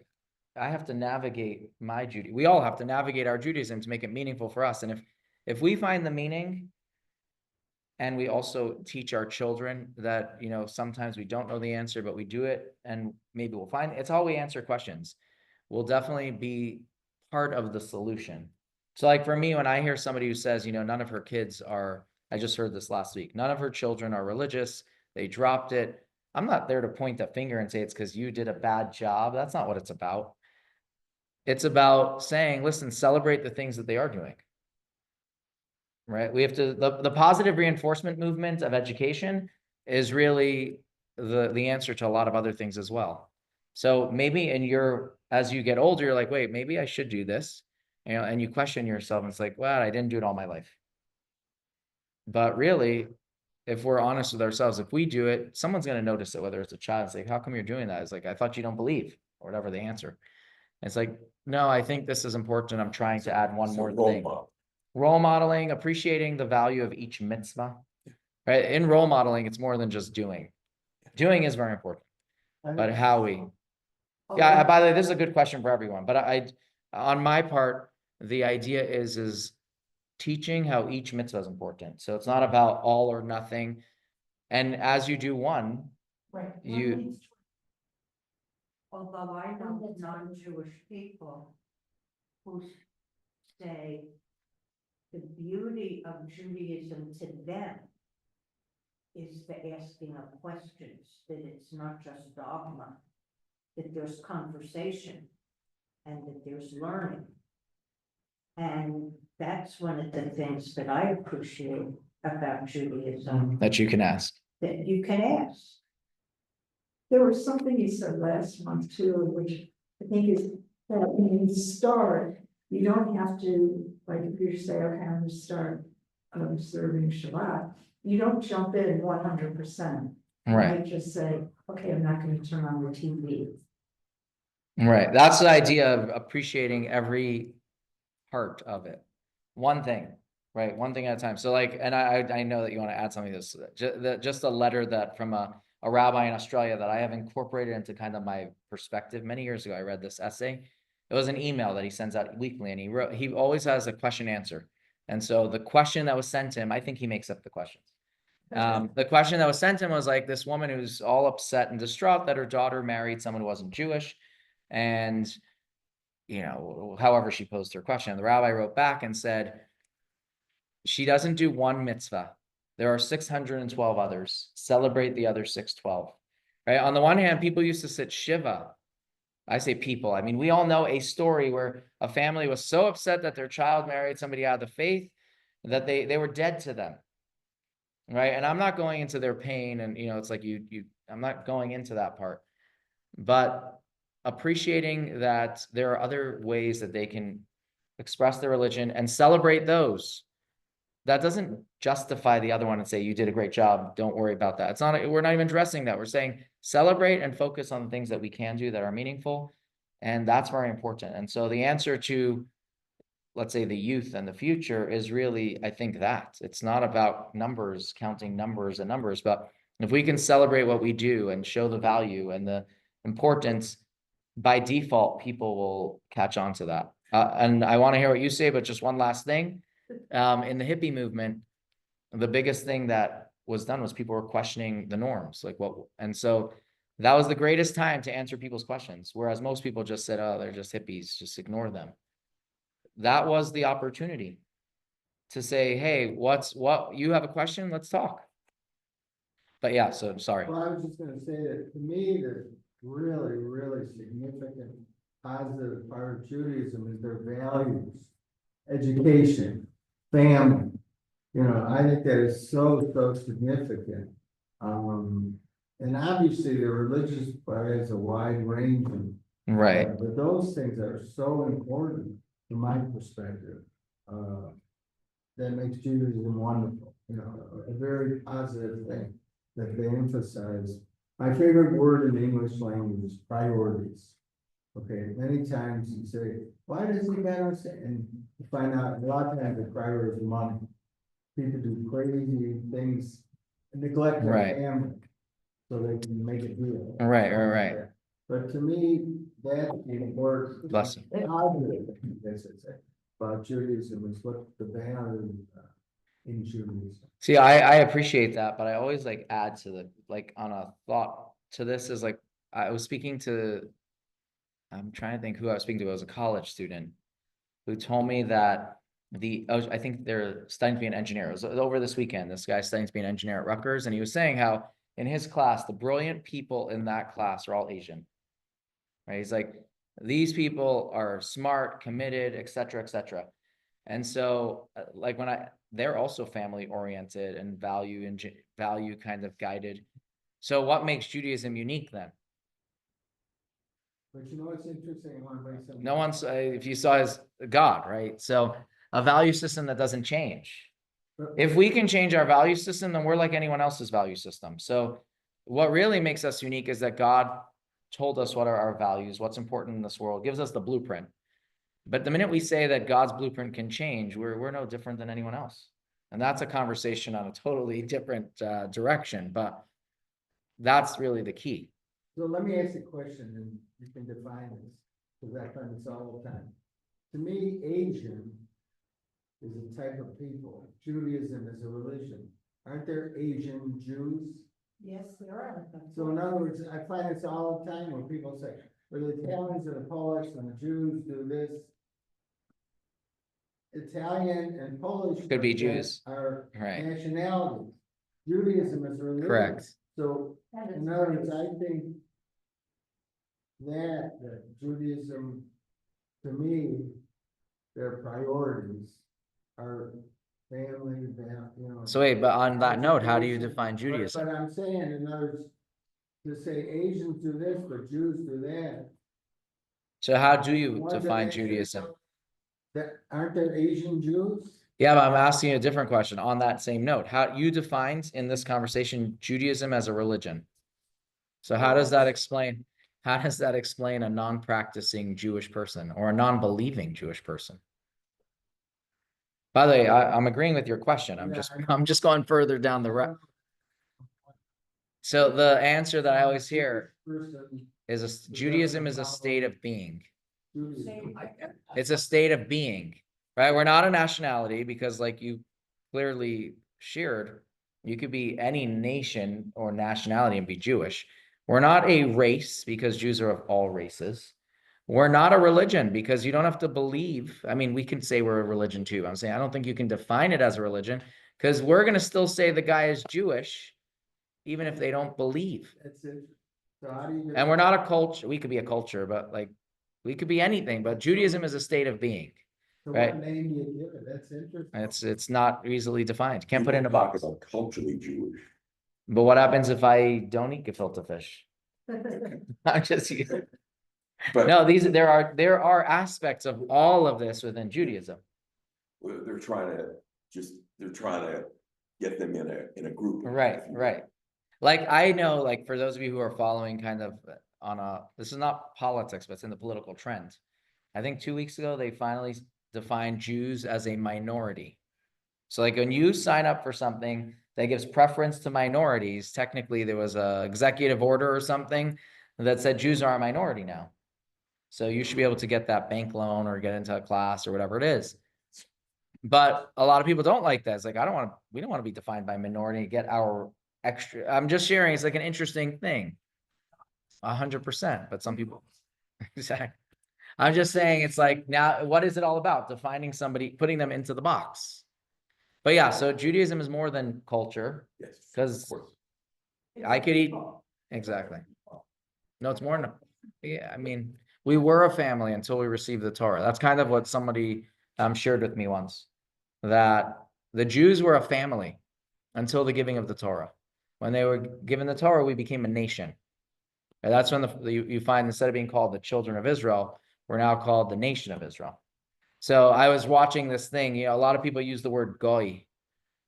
A: have to navigate my Judaism. We all have to navigate our Judaism to make it meaningful for us. And if we find the meaning and we also teach our children that, sometimes we don't know the answer, but we do it and maybe we'll find it's how we answer questions. We'll definitely be part of the solution. So like for me, when I hear somebody who says, none of her kids are, I just heard this last week, none of her children are religious, they dropped it. I'm not there to point a finger and say it's because you did a bad job. That's not what it's about. It's about saying, listen, celebrate the things that they are doing. Right? We have to, the positive reinforcement movement of education is really the answer to a lot of other things as well. So maybe as you get older, you're like, wait, maybe I should do this. And you question yourself and it's like, well, I didn't do it all my life. But really, if we're honest with ourselves, if we do it, someone's going to notice it, whether it's a child. It's like, how come you're doing that? It's like, I thought you don't believe, or whatever the answer. It's like, no, I think this is important. I'm trying to add one more thing. Role modeling, appreciating the value of each mitzvah. Right? In role modeling, it's more than just doing. Doing is very important. But how we... Yeah, by the way, this is a good question for everyone. But on my part, the idea is teaching how each mitzvah is important. So it's not about all or nothing. And as you do one,
E: Right.
A: you,
C: Although I know non-Jewish people who say the beauty of Judaism to them is the asking of questions, that it's not just dogma, that there's conversation and that there's learning. And that's one of the things that I appreciate about Judaism,
A: that you can ask.
C: that you can ask.
E: There was something you said last month too, which I think is that when you start, you don't have to, like, if you say, okay, I'm gonna start observing Shabbat, you don't jump in 100%. You
A: Right,
E: might just say, okay, I'm not gonna turn on the TV.
A: right. That's the idea of appreciating every part of it. One thing, right? One thing at a time. So like, and I know that you want to add something to this, just a letter that from a rabbi in Australia that I have incorporated into kind of my perspective. Many years ago, I read this essay. It was an email that he sends out weekly, and he always has a question answer. And so the question that was sent to him, I think he makes up the questions. The question that was sent to him was like this woman who's all upset and distraught that her daughter married someone who wasn't Jewish. And, however she posed her question, the rabbi wrote back and said, she doesn't do one mitzvah. There are 612 others. Celebrate the other 612. Right? On the one hand, people used to sit Shiva. I say people. I mean, we all know a story where a family was so upset that their child married somebody out of the faith that they were dead to them. Right? And I'm not going into their pain, and it's like I'm not going into that part. But appreciating that there are other ways that they can express their religion and celebrate those. That doesn't justify the other one and say, you did a great job, don't worry about that. We're not even addressing that. We're saying celebrate and focus on the things that we can do that are meaningful. And that's very important. And so the answer to, let's say, the youth and the future is really, I think, that it's not about numbers, counting numbers and numbers, but if we can celebrate what we do and show the value and the importance, by default, people will catch on to that. And I want to hear what you say, but just one last thing. In the hippie movement, the biggest thing that was done was people were questioning the norms, and so that was the greatest time to answer people's questions. Whereas most people just said, oh, they're just hippies, just ignore them. That was the opportunity to say, hey, what you have a question? Let's talk. But yeah, so sorry.
D: Well, I was just gonna say that to me, the really, really significant positive part of Judaism is their values, education, family. I think that is so significant. And obviously the religious part has a wide range of,
A: Right.
D: but those things are so important from my perspective. That makes Judaism wonderful, a very positive thing that they emphasize. My favorite word in the English language is priorities. Okay, many times you say, why does he gotta say, and you find out a lot of times the priority is money. People do crazy things, and neglect their
A: Right.
D: family, so they can make a deal.
A: Right.
D: But to me, that's the important.
A: Bless you.
D: Positive, as I say, about Judaism is what the value in Judaism.
A: See, I appreciate that, but I always add to on a thought to this is I was speaking to, I'm trying to think who I was speaking to. It was a college student who told me that I think they're studying to be an engineer. It was over this weekend. This guy's studying to be an engineer at Rutgers, and he was saying how in his class, the brilliant people in that class are all Asian. Right? He's like, these people are smart, committed, et cetera. And so they're also family oriented and value kind of guided. So what makes Judaism unique then?
D: But what's interesting, I want to bring something.
A: No one's, if you saw his God, right? So a value system that doesn't change. If we can change our value system, then we're like anyone else's value system. So what really makes us unique is that God told us what are our values, what's important in this world, gives us the blueprint. But the minute we say that God's blueprint can change, we're no different than anyone else. And that's a conversation on a totally different direction, but that's really the key.
D: So let me ask you a question, and you can define this, because I find this all the time. To me, Asian is a type of people. Judaism is a religion. aren't there Asian Jews?
E: Yes, there are.
D: So in other words, I find this all the time when people say, well, the Italians or the Polish and the Jews do this. Italian and Polish.
A: Could be
D: represent
A: Jews.
D: Our
A: Right.
D: nationalities. Judaism is religion.
A: Correct.
D: So
E: That is
D: in other words,
E: right.
D: I think that Judaism, to me, their priorities are family, you know.
A: So wait, but on that note, how do you define
D: But
A: Judaism?
D: I'm saying, in other words, to say Asians do this, but Jews do that.
A: So how do you
D: one
A: define
D: dimension,
A: Judaism?
D: That, aren't there Asian Jews?
A: Yeah, but I'm asking you a different question on that same note. How you defined in this conversation Judaism as a religion. So how does that explain a non-practicing Jewish person or a non-believing Jewish person? By the way, I'm agreeing with your question. I'm just going further down the road. So the answer that I always hear is Judaism is a state of being.
D: Judaism.
A: It's a state of being, right? We're not a nationality because like you clearly shared, you could be any nation or nationality and be Jewish. We're not a race because Jews are of all races. We're not a religion because you don't have to believe. I mean, we can say we're a religion too. I'm saying I don't think you can define it as a religion because we're going to still say the guy is Jewish, even if they don't believe.
D: That's it. So how do you?
A: And we're not a culture. We could be a culture, but like we could be anything. But Judaism is a state of being.
D: So
A: right.
D: what name do you give it? That's interesting.
A: It's not easily defined. Can't put it in a
F: People talk
A: box.
F: about culturally Jewish.
A: But what happens if I don't eat gefilte fish? I'm just
F: But
A: no. There are aspects of all of this within Judaism.
F: they're trying to get them in a group.
A: Right, right. Like I know, like for those of you who are following kind of this is not politics, but it's in the political trend. I think 2 weeks ago, they finally defined Jews as a minority. So like when you sign up for something that gives preference to minorities, technically there was a executive order or something that said Jews are a minority now. So you should be able to get that bank loan or get into a class or whatever it is. But a lot of people don't like that. It's like, we don't want to be defined by minority, get our extra. I'm just sharing. It's like an interesting thing. 100%. But some people, exactly. I'm just saying it's like now, what is it all about? Defining somebody, putting them into the box. But yeah, so Judaism is more than culture.
F: Yes,
A: Because
F: of course.
A: I could eat exactly. No, it's more than yeah. I mean, we were a family until we received the Torah. That's kind of what somebody shared with me once. That the Jews were a family until the giving of the Torah. When they were given the Torah, we became a nation. And that's when you find instead of being called the children of Israel, we're now called the nation of Israel. So I was watching this thing. You know, a lot of people use the word goy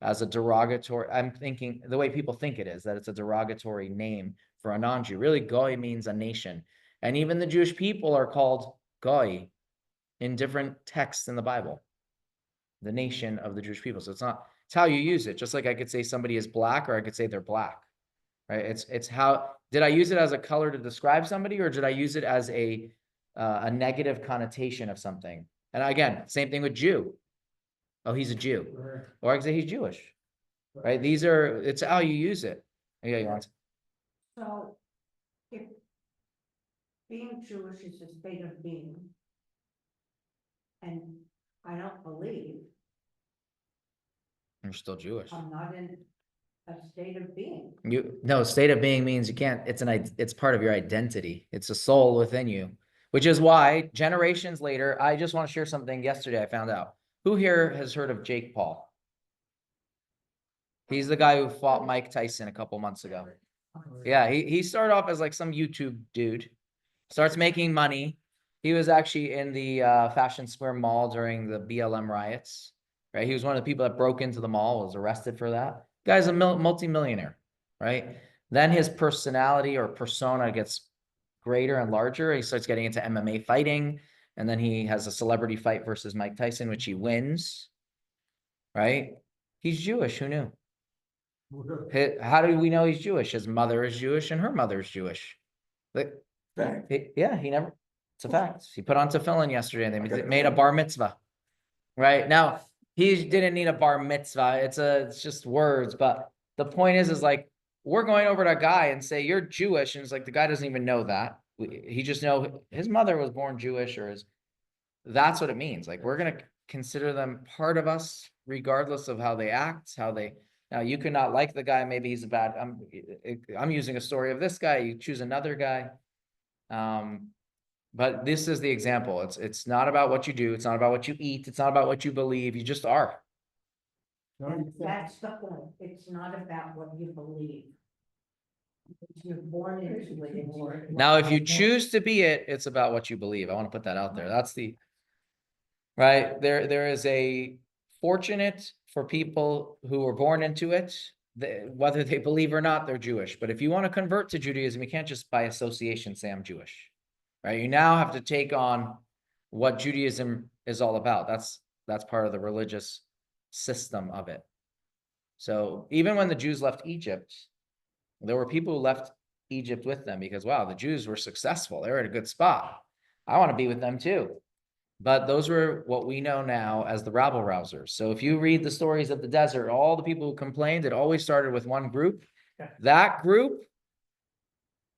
A: as a derogatory. I'm thinking the way people think it is that it's a derogatory name for a non-Jew. Really, goy means a nation, and even the Jewish people are called goy in different texts in the Bible. The nation of the Jewish people. So it's how you use it. Just like I could say somebody is black, or I could say they're black. Right? It's how did I use it as a color to describe somebody, or did I use it as a negative connotation of something? And again, same thing with Jew. Oh, he's a Jew.
D: Right.
A: Or I can say he's Jewish. Right? It's how you use it. Yeah, you want to.
C: So, if being Jewish is a state of being, and I don't believe,
A: You're still Jewish.
C: I'm not in a state of being.
A: No, state of being means you can't, it's part of your identity. It's a soul within you, which is why generations later, I just want to share something yesterday I found out. Who here has heard of Jake Paul? He's the guy who fought Mike Tyson a couple months ago. Yeah, he started off as like some YouTube dude, starts making money. He was actually in the Fashion Square Mall during the BLM riots, right? He was one of the people that broke into the mall, was arrested for that. Guy's a multi-millionaire, right? Then his personality or persona gets greater and larger. He starts getting into MMA fighting, and then he has a celebrity fight versus Mike Tyson, which he wins, right? He's Jewish. Who knew? How do we know he's Jewish? His mother is Jewish and her mother is Jewish. Like,
F: Fact.
A: it's a fact. He put on tefillin yesterday and they made a bar mitzvah. Right now, He didn't need a bar mitzvah. It's just words. But the point is like, we're going over to a guy and say, you're Jewish. And it's like, the guy doesn't even know that. He just know his mother was born Jewish that's what it means. Like, we're going to consider them part of us, regardless of how they act, now you could not like the guy. Maybe he's a bad, I'm using a story of this guy. You choose another guy. But this is the example. It's not about what you do. It's not about what you eat. It's not about what you believe. You just are.
C: That's the point. It's not about what you believe. You're born into it.
A: Now, if you choose to be it, it's about what you believe. I want to put that out there. That's the right there is a fortunate for people who were born into it, whether they believe or not, they're Jewish. But if you want to convert to Judaism, you can't just by association say I'm Jewish. Right? You now have to take on what Judaism is all about. That's part of the religious system of it. So even when the Jews left Egypt, there were people who left Egypt with them because, wow, the Jews were successful. They were at a good spot. I want to be with them too. But those were what we know now as the rabble-rousers. So if you read the stories of the desert, all the people who complained, it always started with one group.
B: Yeah.
A: That group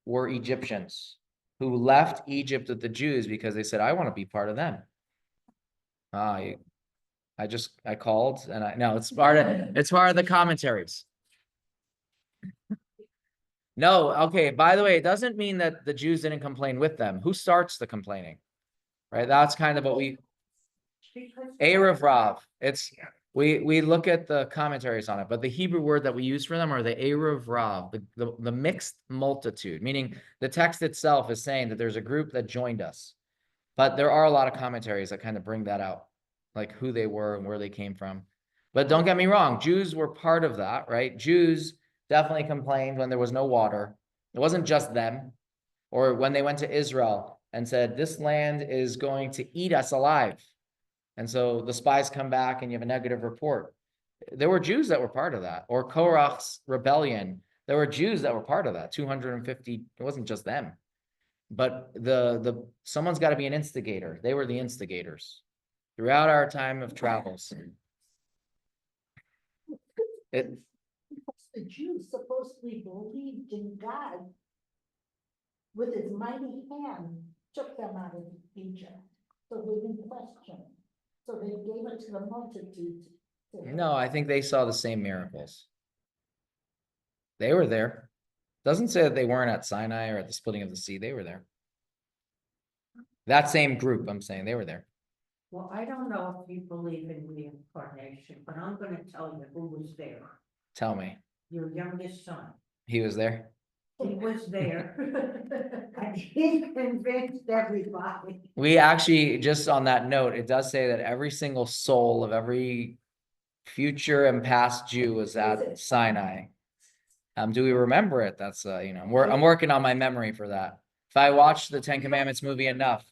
A: were Egyptians who left Egypt with the Jews because they said, I want to be part of them. I called and no, it's part of the commentaries. No, okay, by the way, it doesn't mean that the Jews didn't complain with them. Who starts the complaining? Right? That's kind of what Erev Rav. We look at the commentaries on it, but the Hebrew word that we use for them are the Erev Rav, the mixed multitude, meaning the text itself is saying that there's a group that joined us. But there are a lot of commentaries that kind of bring that out, like who they were and where they came from. But don't get me wrong, Jews were part of that, right? Jews definitely complained when there was no water. It wasn't just them. Or when they went to Israel and said, this land is going to eat us alive. And so the spies come back and you have a negative report. There were Jews that were part of that. Or Korach's rebellion. There were Jews that were part of that. 250, it wasn't just them. But someone's got to be an instigator. They were the instigators throughout our time of travels.
E: The Jews supposedly believed in God with his mighty hand, took them out of Egypt. So they didn't question. So they gave it to the multitude.
A: No, I think they saw the same miracles. They were there. Doesn't say that they weren't at Sinai or at the splitting of the sea. They were there. That same group, I'm saying, they were there.
C: Well, I don't know if you believe in reincarnation, but I'm gonna tell you who was there.
A: Tell me.
C: Your youngest son.
A: He was there?
C: He was there. And he convinced everybody.
A: We actually, just on that note, it does say that every single soul of every future and past Jew was at Sinai. Do we remember it? That's I'm working on my memory for that. If I watched the Ten Commandments movie enough.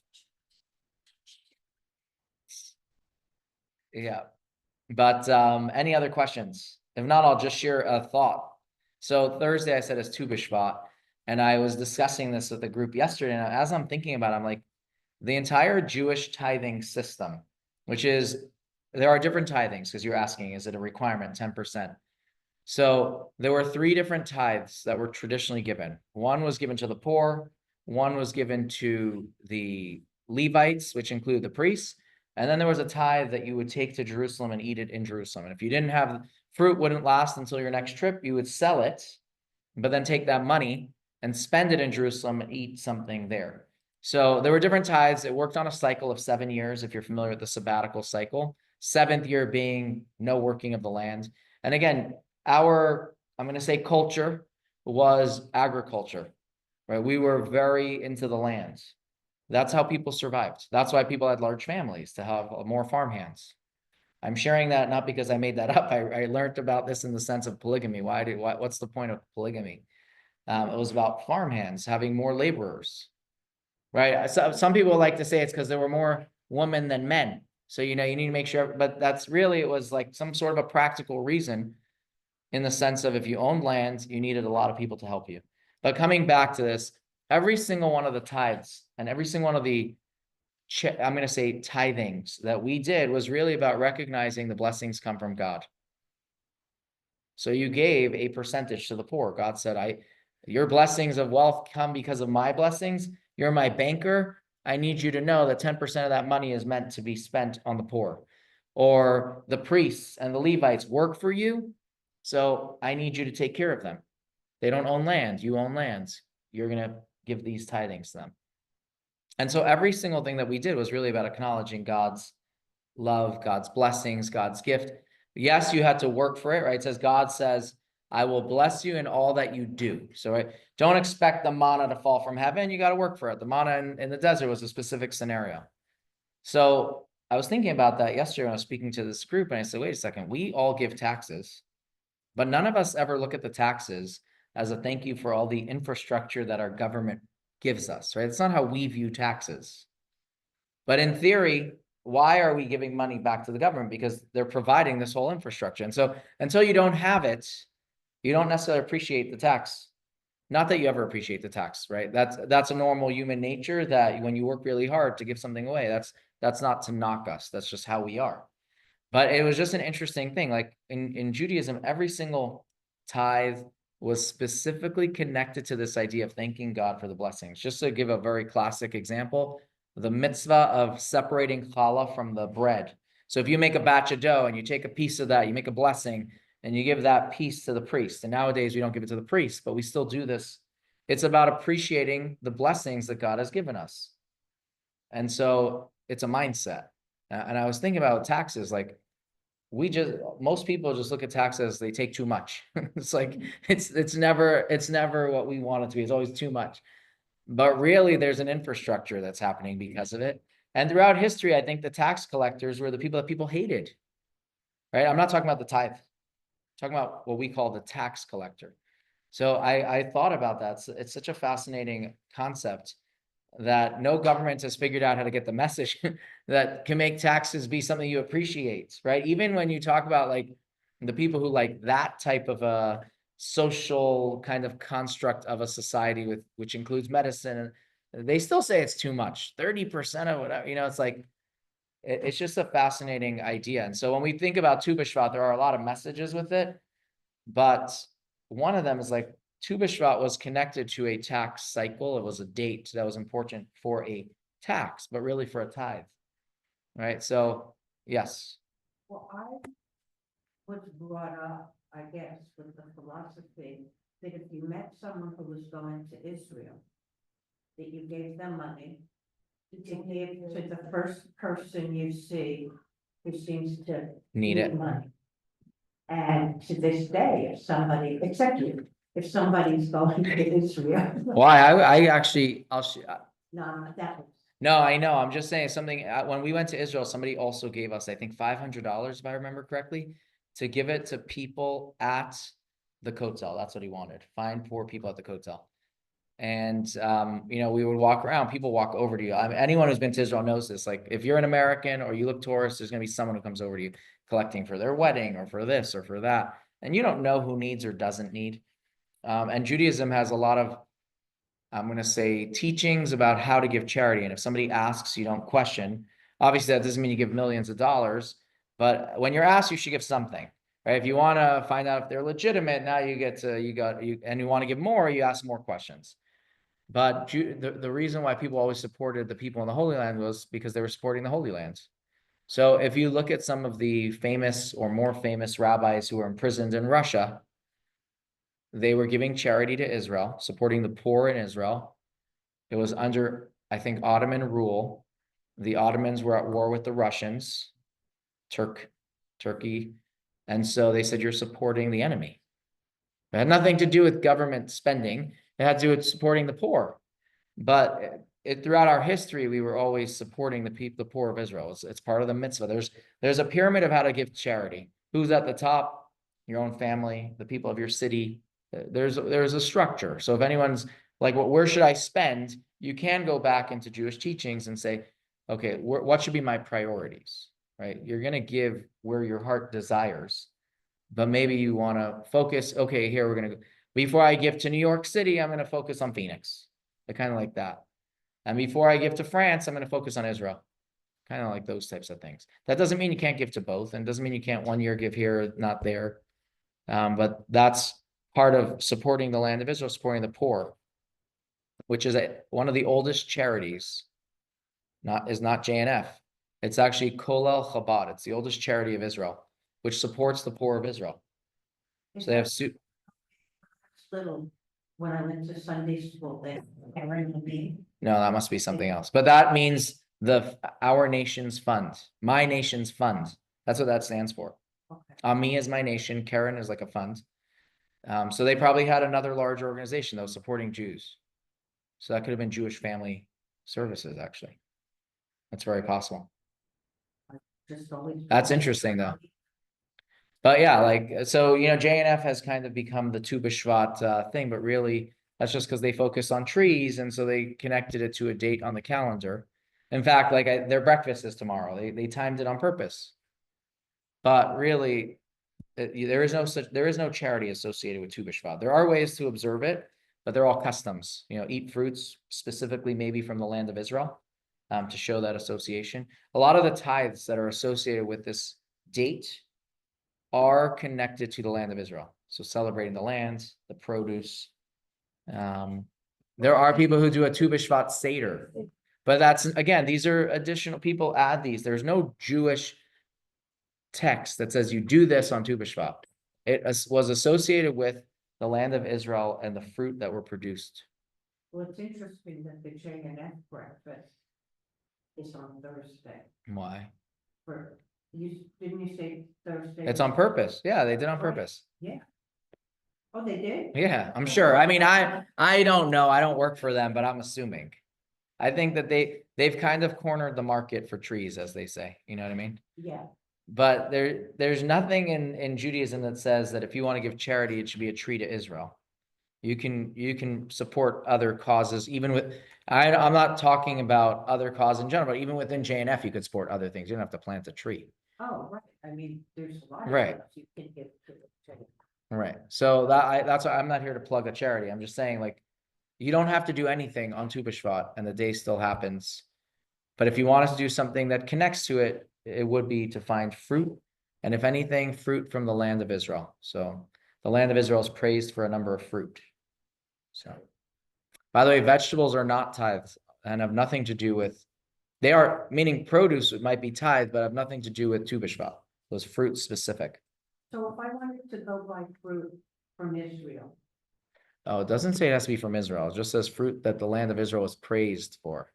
A: Yeah. But any other questions? If not, I'll just share a thought. So Thursday I said it's Tu B'Shvat, and I was discussing this with the group yesterday. And as I'm thinking about it, I'm like, the entire Jewish tithing system, which is, there are different tithings, because you're asking, is it a requirement, 10%? So there were 3 different tithes that were traditionally given. One was given to the poor, one was given to the Levites, which include the priests, and then there was a tithe that you would take to Jerusalem and eat it in Jerusalem. And if you didn't have fruit, wouldn't last until your next trip, you would sell it, but then take that money and spend it in Jerusalem and eat something there. So there were different tithes. It worked on a cycle of 7 years, if you're familiar with the sabbatical cycle, 7th year being no working of the land. And again, I'm going to say culture was agriculture, right? We were very into the land. That's how people survived. That's why people had large families, to have more farmhands. I'm sharing that not because I made that up. I learned about this in the sense of polygamy. What's the point of polygamy? It was about farmhands having more laborers, right? So, some people like to say it's because there were more women than men. So, you need to make sure, but that's really, it was like some sort of a practical reason, in the sense of if you owned land, you needed a lot of people to help you. But coming back to this, every single one of the tithes and every single one of the I'm going to say tithings that we did was really about recognizing the blessings come from God. So you gave a percentage to the poor. God said, your blessings of wealth come because of my blessings. You're my banker. I need you to know that 10% of that money is meant to be spent on the poor. Or the priests and the Levites work for you. So I need you to take care of them. They don't own land. You own lands. You're going to give these tithings to them. And so every single thing that we did was really about acknowledging God's love, God's blessings, God's gift. Yes, you had to work for it, right? It says, God says, I will bless you in all that you do. So right, don't expect the manna to fall from heaven. You got to work for it. The manna in the desert was a specific scenario. So I was thinking about that yesterday when I was speaking to this group, and I said, wait a second, we all give taxes, but none of us ever look at the taxes as a thank you for all the infrastructure that our government gives us, right? It's not how we view taxes. But in theory, why are we giving money back to the government? Because they're providing this whole infrastructure. And so until you don't have it, you don't necessarily appreciate the tax. Not that you ever appreciate the tax, right? That's a normal human nature that when you work really hard to give something away, that's not to knock us. That's just how we are. But it was just an interesting thing. Like in Judaism, every single tithe was specifically connected to this idea of thanking God for the blessings. Just to give a very classic example, the mitzvah of separating challah from the bread. So if you make a batch of dough and you take a piece of that, you make a blessing and you give that piece to the priest. And nowadays we don't give it to the priest, but we still do this. It's about appreciating the blessings that God has given us. And so it's a mindset. And I was thinking about taxes, like most people just look at taxes, they take too much. It's like, it's never what we want it to be. It's always too much. But really, there's an infrastructure that's happening because of it. And throughout history, I think the tax collectors were the people that people hated, right? I'm not talking about the tithe. I'm talking about what we call the tax collector. So I thought about that. It's such a fascinating concept that no government has figured out how to get the message that can make taxes be something you appreciate, right? Even when you talk about like the people who like that type of a social kind of construct of a society which includes medicine, they still say it's too much, 30% of whatever, it's like, it's just a fascinating idea. And so when we think about Tu B'Shvat, there are a lot of messages with it, but one of them is like, Tu B'Shvat was connected to a tax cycle. It was a date that was important for a tax, but really for a tithe, right? So, yes.
C: Well, I was brought up, I guess, with the philosophy that if you met someone who was going to Israel, that you gave them money to give to the first person you see who seems to
A: Need it.
C: money. And to this day, if somebody, except you, if somebody's going to Israel.
A: Why? I actually,
C: No, that was.
A: No, I know. I'm just saying something. When we went to Israel, somebody also gave us, I think, $500, if I remember correctly, to give it to people at the Kotel. That's what he wanted. Find poor people at the Kotel. And, we would walk around. People walk over to you. I mean, anyone who's been to Israel knows this. Like, if you're an American or you look tourist, there's going to be someone who comes over to you collecting for their wedding or for this or for that. And you don't know who needs or doesn't need. And Judaism has a lot of, I'm going to say, teachings about how to give charity. And if somebody asks, you don't question. Obviously, that doesn't mean you give millions of dollars. But when you're asked, you should give something. Right? If you want to find out if they're legitimate, now and you want to give more, you ask more questions. But the reason why people always supported the people in the Holy Land was because they were supporting the Holy Land. So if you look at some of the famous or more famous rabbis who were imprisoned in Russia, they were giving charity to Israel, supporting the poor in Israel. It was under, I think, Ottoman rule. The Ottomans were at war with the Russians, Turkey. And so they said, you're supporting the enemy. It had nothing to do with government spending. It had to do with supporting the poor. But throughout our history, we were always supporting the poor of Israel. It's part of the mitzvah. There's a pyramid of how to give charity. Who's at the top? Your own family, the people of your city. There's a structure. So if anyone's like, well, where should I spend? You can go back into Jewish teachings and say, okay, what should be my priorities, right? You're going to give where your heart desires, but maybe you want to focus. Okay, here we're going to go. Before I give to New York City, I'm going to focus on Phoenix. Kind of like that. And before I give to France, I'm gonna focus on Israel. Kind of like those types of things. That doesn't mean you can't give to both, and doesn't mean you can't one year give here, not there. But that's part of supporting the land of Israel, supporting the poor, which is one of the oldest charities. Is not JNF. It's actually Kolel Chabad. It's the oldest charity of Israel, which supports the poor of Israel. So they have
C: Little, when I went to Sunday school, they were in the meeting.
A: No, that must be something else. But that means Our Nation's Fund, My Nation's Fund. That's what that stands for.
C: Okay.
A: Ami is my nation. Karen is like a fund. So they probably had another large organization that was supporting Jews. So that could have been Jewish Family Services, actually. That's very possible.
C: Just always.
A: That's interesting, though. But yeah, like, so, JNF has kind of become the Tu B'Shvat thing, but really that's just because they focus on trees. And so they connected it to a date on the calendar. In fact, like their breakfast is tomorrow. They timed it on purpose. But really, there is no charity associated with Tu B'Shvat. There are ways to observe it, but they're all customs. Eat fruits specifically, maybe from the land of Israel, to show that association. A lot of the tithes that are associated with this date are connected to the land of Israel. So celebrating the land, the produce. There are people who do a Tu B'Shvat Seder, but that's, again, these are additional people add these. There's no Jewish text that says you do this on Tu B'Shvat. It was associated with the land of Israel and the fruit that were produced.
C: Well, it's interesting that the JNF breakfast is on Thursday.
A: Why?
C: Didn't you say Thursday?
A: It's on purpose. Yeah, they did on purpose.
C: Yeah. Oh, they did?
A: Yeah, I'm sure. I mean, I don't know. I don't work for them, but I'm assuming. I think that they've kind of cornered the market for trees, as they say. You know what I mean?
C: Yeah.
A: But there's nothing in Judaism that says that if you want to give charity, it should be a tree to Israel. You can support other causes, even with, I'm not talking about other causes in general, but even within JNF, you could support other things. You don't have to plant a tree.
C: Oh, right. I mean, there's a lot of
A: Right.
C: stuff you can give to the JNF.
A: Right. So that's why I'm not here to plug a charity. I'm just saying, like, you don't have to do anything on Tu B'Shvat and the day still happens. But if you want us to do something that connects to it, it would be to find fruit. And if anything, fruit from the land of Israel. So the land of Israel is praised for a number of fruit. So, by the way, vegetables are not tithes and have nothing to do with, they are, meaning produce, it might be tithe, but have nothing to do with Tu B'Shvat. Those fruit specific.
C: So if I wanted to go buy fruit from Israel,
A: Oh, it doesn't say it has to be from Israel. It just says fruit that the land of Israel was praised for.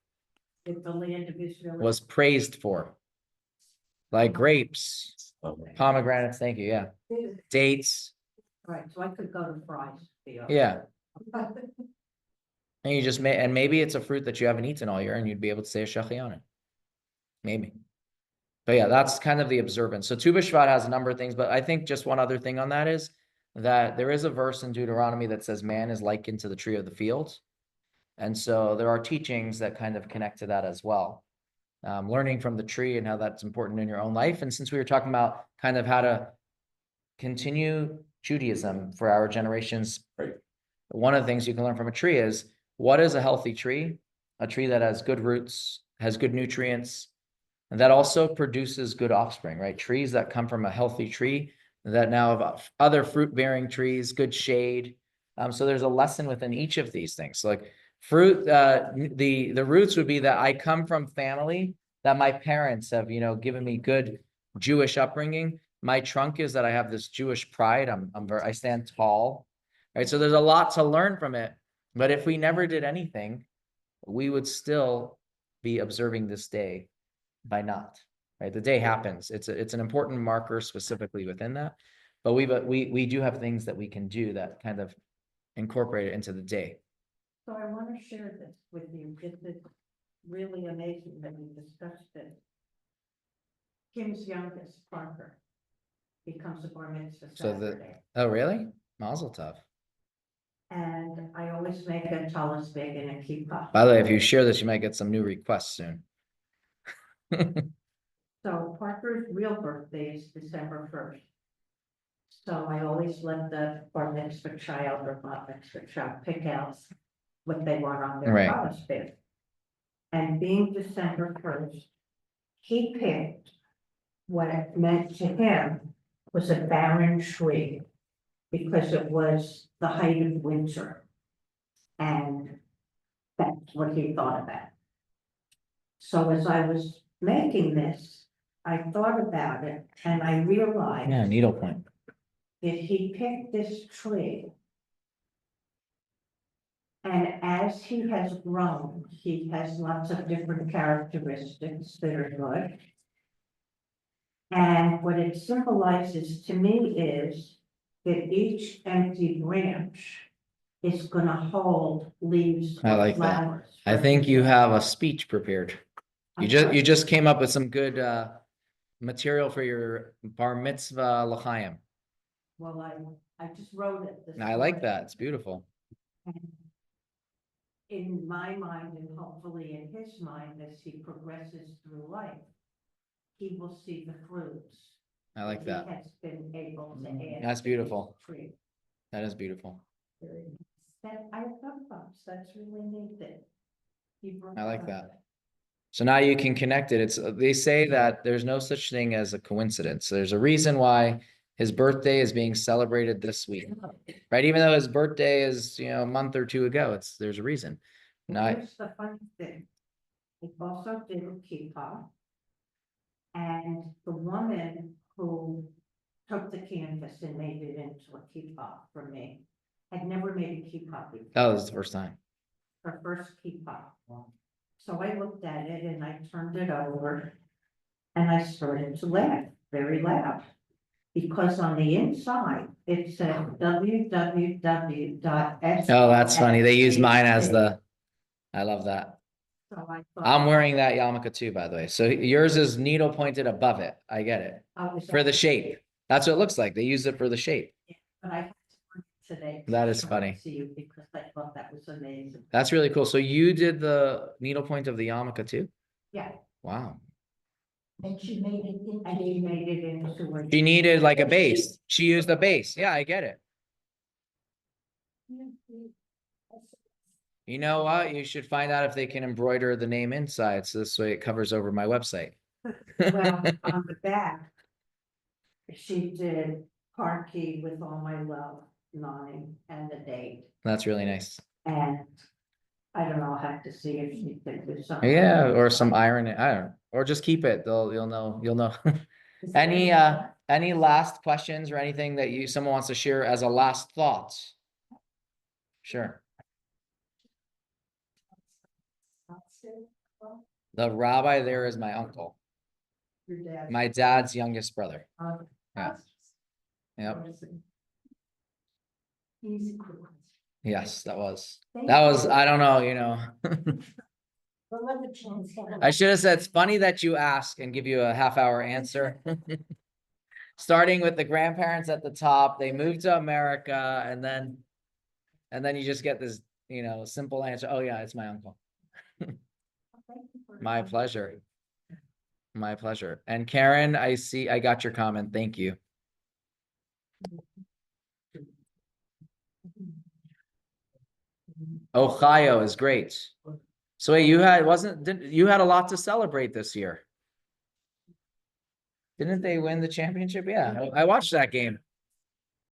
C: if the land of Israel.
A: Was praised for. Like grapes, pomegranates, thank you, yeah. Dates,
C: Right, so I could go to Fry's.
A: yeah. And you just and maybe it's a fruit that you haven't eaten all year and you'd be able to say a shachi on it. Maybe. But yeah, that's kind of the observance. So Tu B'Shvat has a number of things, but I think just one other thing on that is that there is a verse in Deuteronomy that says man is likened to the tree of the field. And so there are teachings that kind of connect to that as well. Learning from the tree and how that's important in your own life. And since we were talking about kind of how to continue Judaism for our generations,
F: Right.
A: One of the things you can learn from a tree is, what is a healthy tree? A tree that has good roots, has good nutrients, and that also produces good offspring, right? Trees that come from a healthy tree that now have other fruit-bearing trees, good shade. So there's a lesson within each of these things. So like fruit, the roots would be that I come from family that my parents have, given me good Jewish upbringing. My trunk is that I have this Jewish pride. I stand tall, right? So there's a lot to learn from it. But if we never did anything, we would still be observing this day by not, right? The day happens. It's an important marker specifically within that. But we do have things that we can do that kind of incorporate it into the day.
C: So I want to share this with you. This is really amazing that we discussed this. Kim's youngest, Parker, becomes a bar mitzvah Saturday.
A: Oh, really? Mazel tov.
C: And I always make a talis big and a kippah.
A: By the way, if you share this, you might get some new requests soon.
C: So Parker's real birthday is December 1st. So I always let the bar mitzvah child or bar mitzvah child pick out what they want on their
A: Right.
C: talis big. And being December 1st, he picked what it meant to him was a barren tree because it was the height of winter. And that's what he thought about. So as I was making this, I thought about it and I realized
A: Yeah, needlepoint.
C: that he picked this tree. And as he has grown, he has lots of different characteristics that are good. And what it symbolizes to me is that each empty branch is gonna hold leaves
A: I
C: or
A: like that.
C: flowers.
A: I
C: for
A: think you
C: himself.
A: have a speech prepared. You just came up with some good material for your bar mitzvah l'chaim.
C: Well, I just wrote it. this
A: I like
C: morning.
A: that. It's beautiful.
C: And in my mind and hopefully in his mind, as he progresses through life, he will see the fruits.
A: I like that.
C: He has been able to add.
A: That's
C: to
A: beautiful.
C: his tree.
A: That is beautiful.
C: That I thought about, so that's really neat that. he brought
A: I like
C: up.
A: that. So now you can connect it. They say that there's no such thing as a coincidence. There's a reason why his birthday is being celebrated this week, right? Even though his birthday is, a month or two ago, there's a reason.
C: And
A: Not,
C: here's the funny thing. He also did a kippah. And the woman who took the canvas and made it into a kippah for me had never made a kippah before.
A: oh, this is the first time.
C: Her first kippah. So I looked at it and I turned it over and I started to laugh, very loud. Because on the inside, it said www.s.
A: Oh, that's funny. They use mine as I love that.
C: So I thought.
A: I'm wearing that yarmulke too, by the way. So yours is needle pointed above it. I get it.
C: I was
A: For the
C: at-
A: shape. That's what it looks like. They use it for the shape.
C: But I had to print it today.
A: That is
C: to show it
A: funny.
C: To you because I thought that was amazing.
A: That's really cool. So you did the needle point of the yarmulke too?
C: Yeah,
A: Wow.
E: And she made it into.
C: and he made it into a.
A: She needed like a base. She used a base. Yeah, I get it. You know what? You should find out if they can embroider the name inside. So this way it covers over my website.
C: Well, on the back, she did Parkey with all my love, 9 and the date.
A: That's really nice.
C: And I don't know, I'll have to see if she could do something.
A: Yeah, or some iron. I don't know. Or just keep it. You'll know. Any last questions or anything that someone wants to share as a last thought? Sure. The rabbi there is my uncle,
E: Your dad.
A: my dad's youngest brother. Yeah. Yep.
E: Easy, quick ones.
A: Yes, that was,
C: Thank
A: I don't know,
E: We'll let the chance.
A: I should have said, it's funny that you ask and give you a half-hour answer. Starting with the grandparents at the top, they moved to America and then you just get this, simple answer. Oh yeah, it's my uncle. My pleasure. My pleasure. And Karen, I got your comment. Thank you. Ohio is great. So wait, you had a lot to celebrate this year? Didn't they win the championship? Yeah, I watched that game.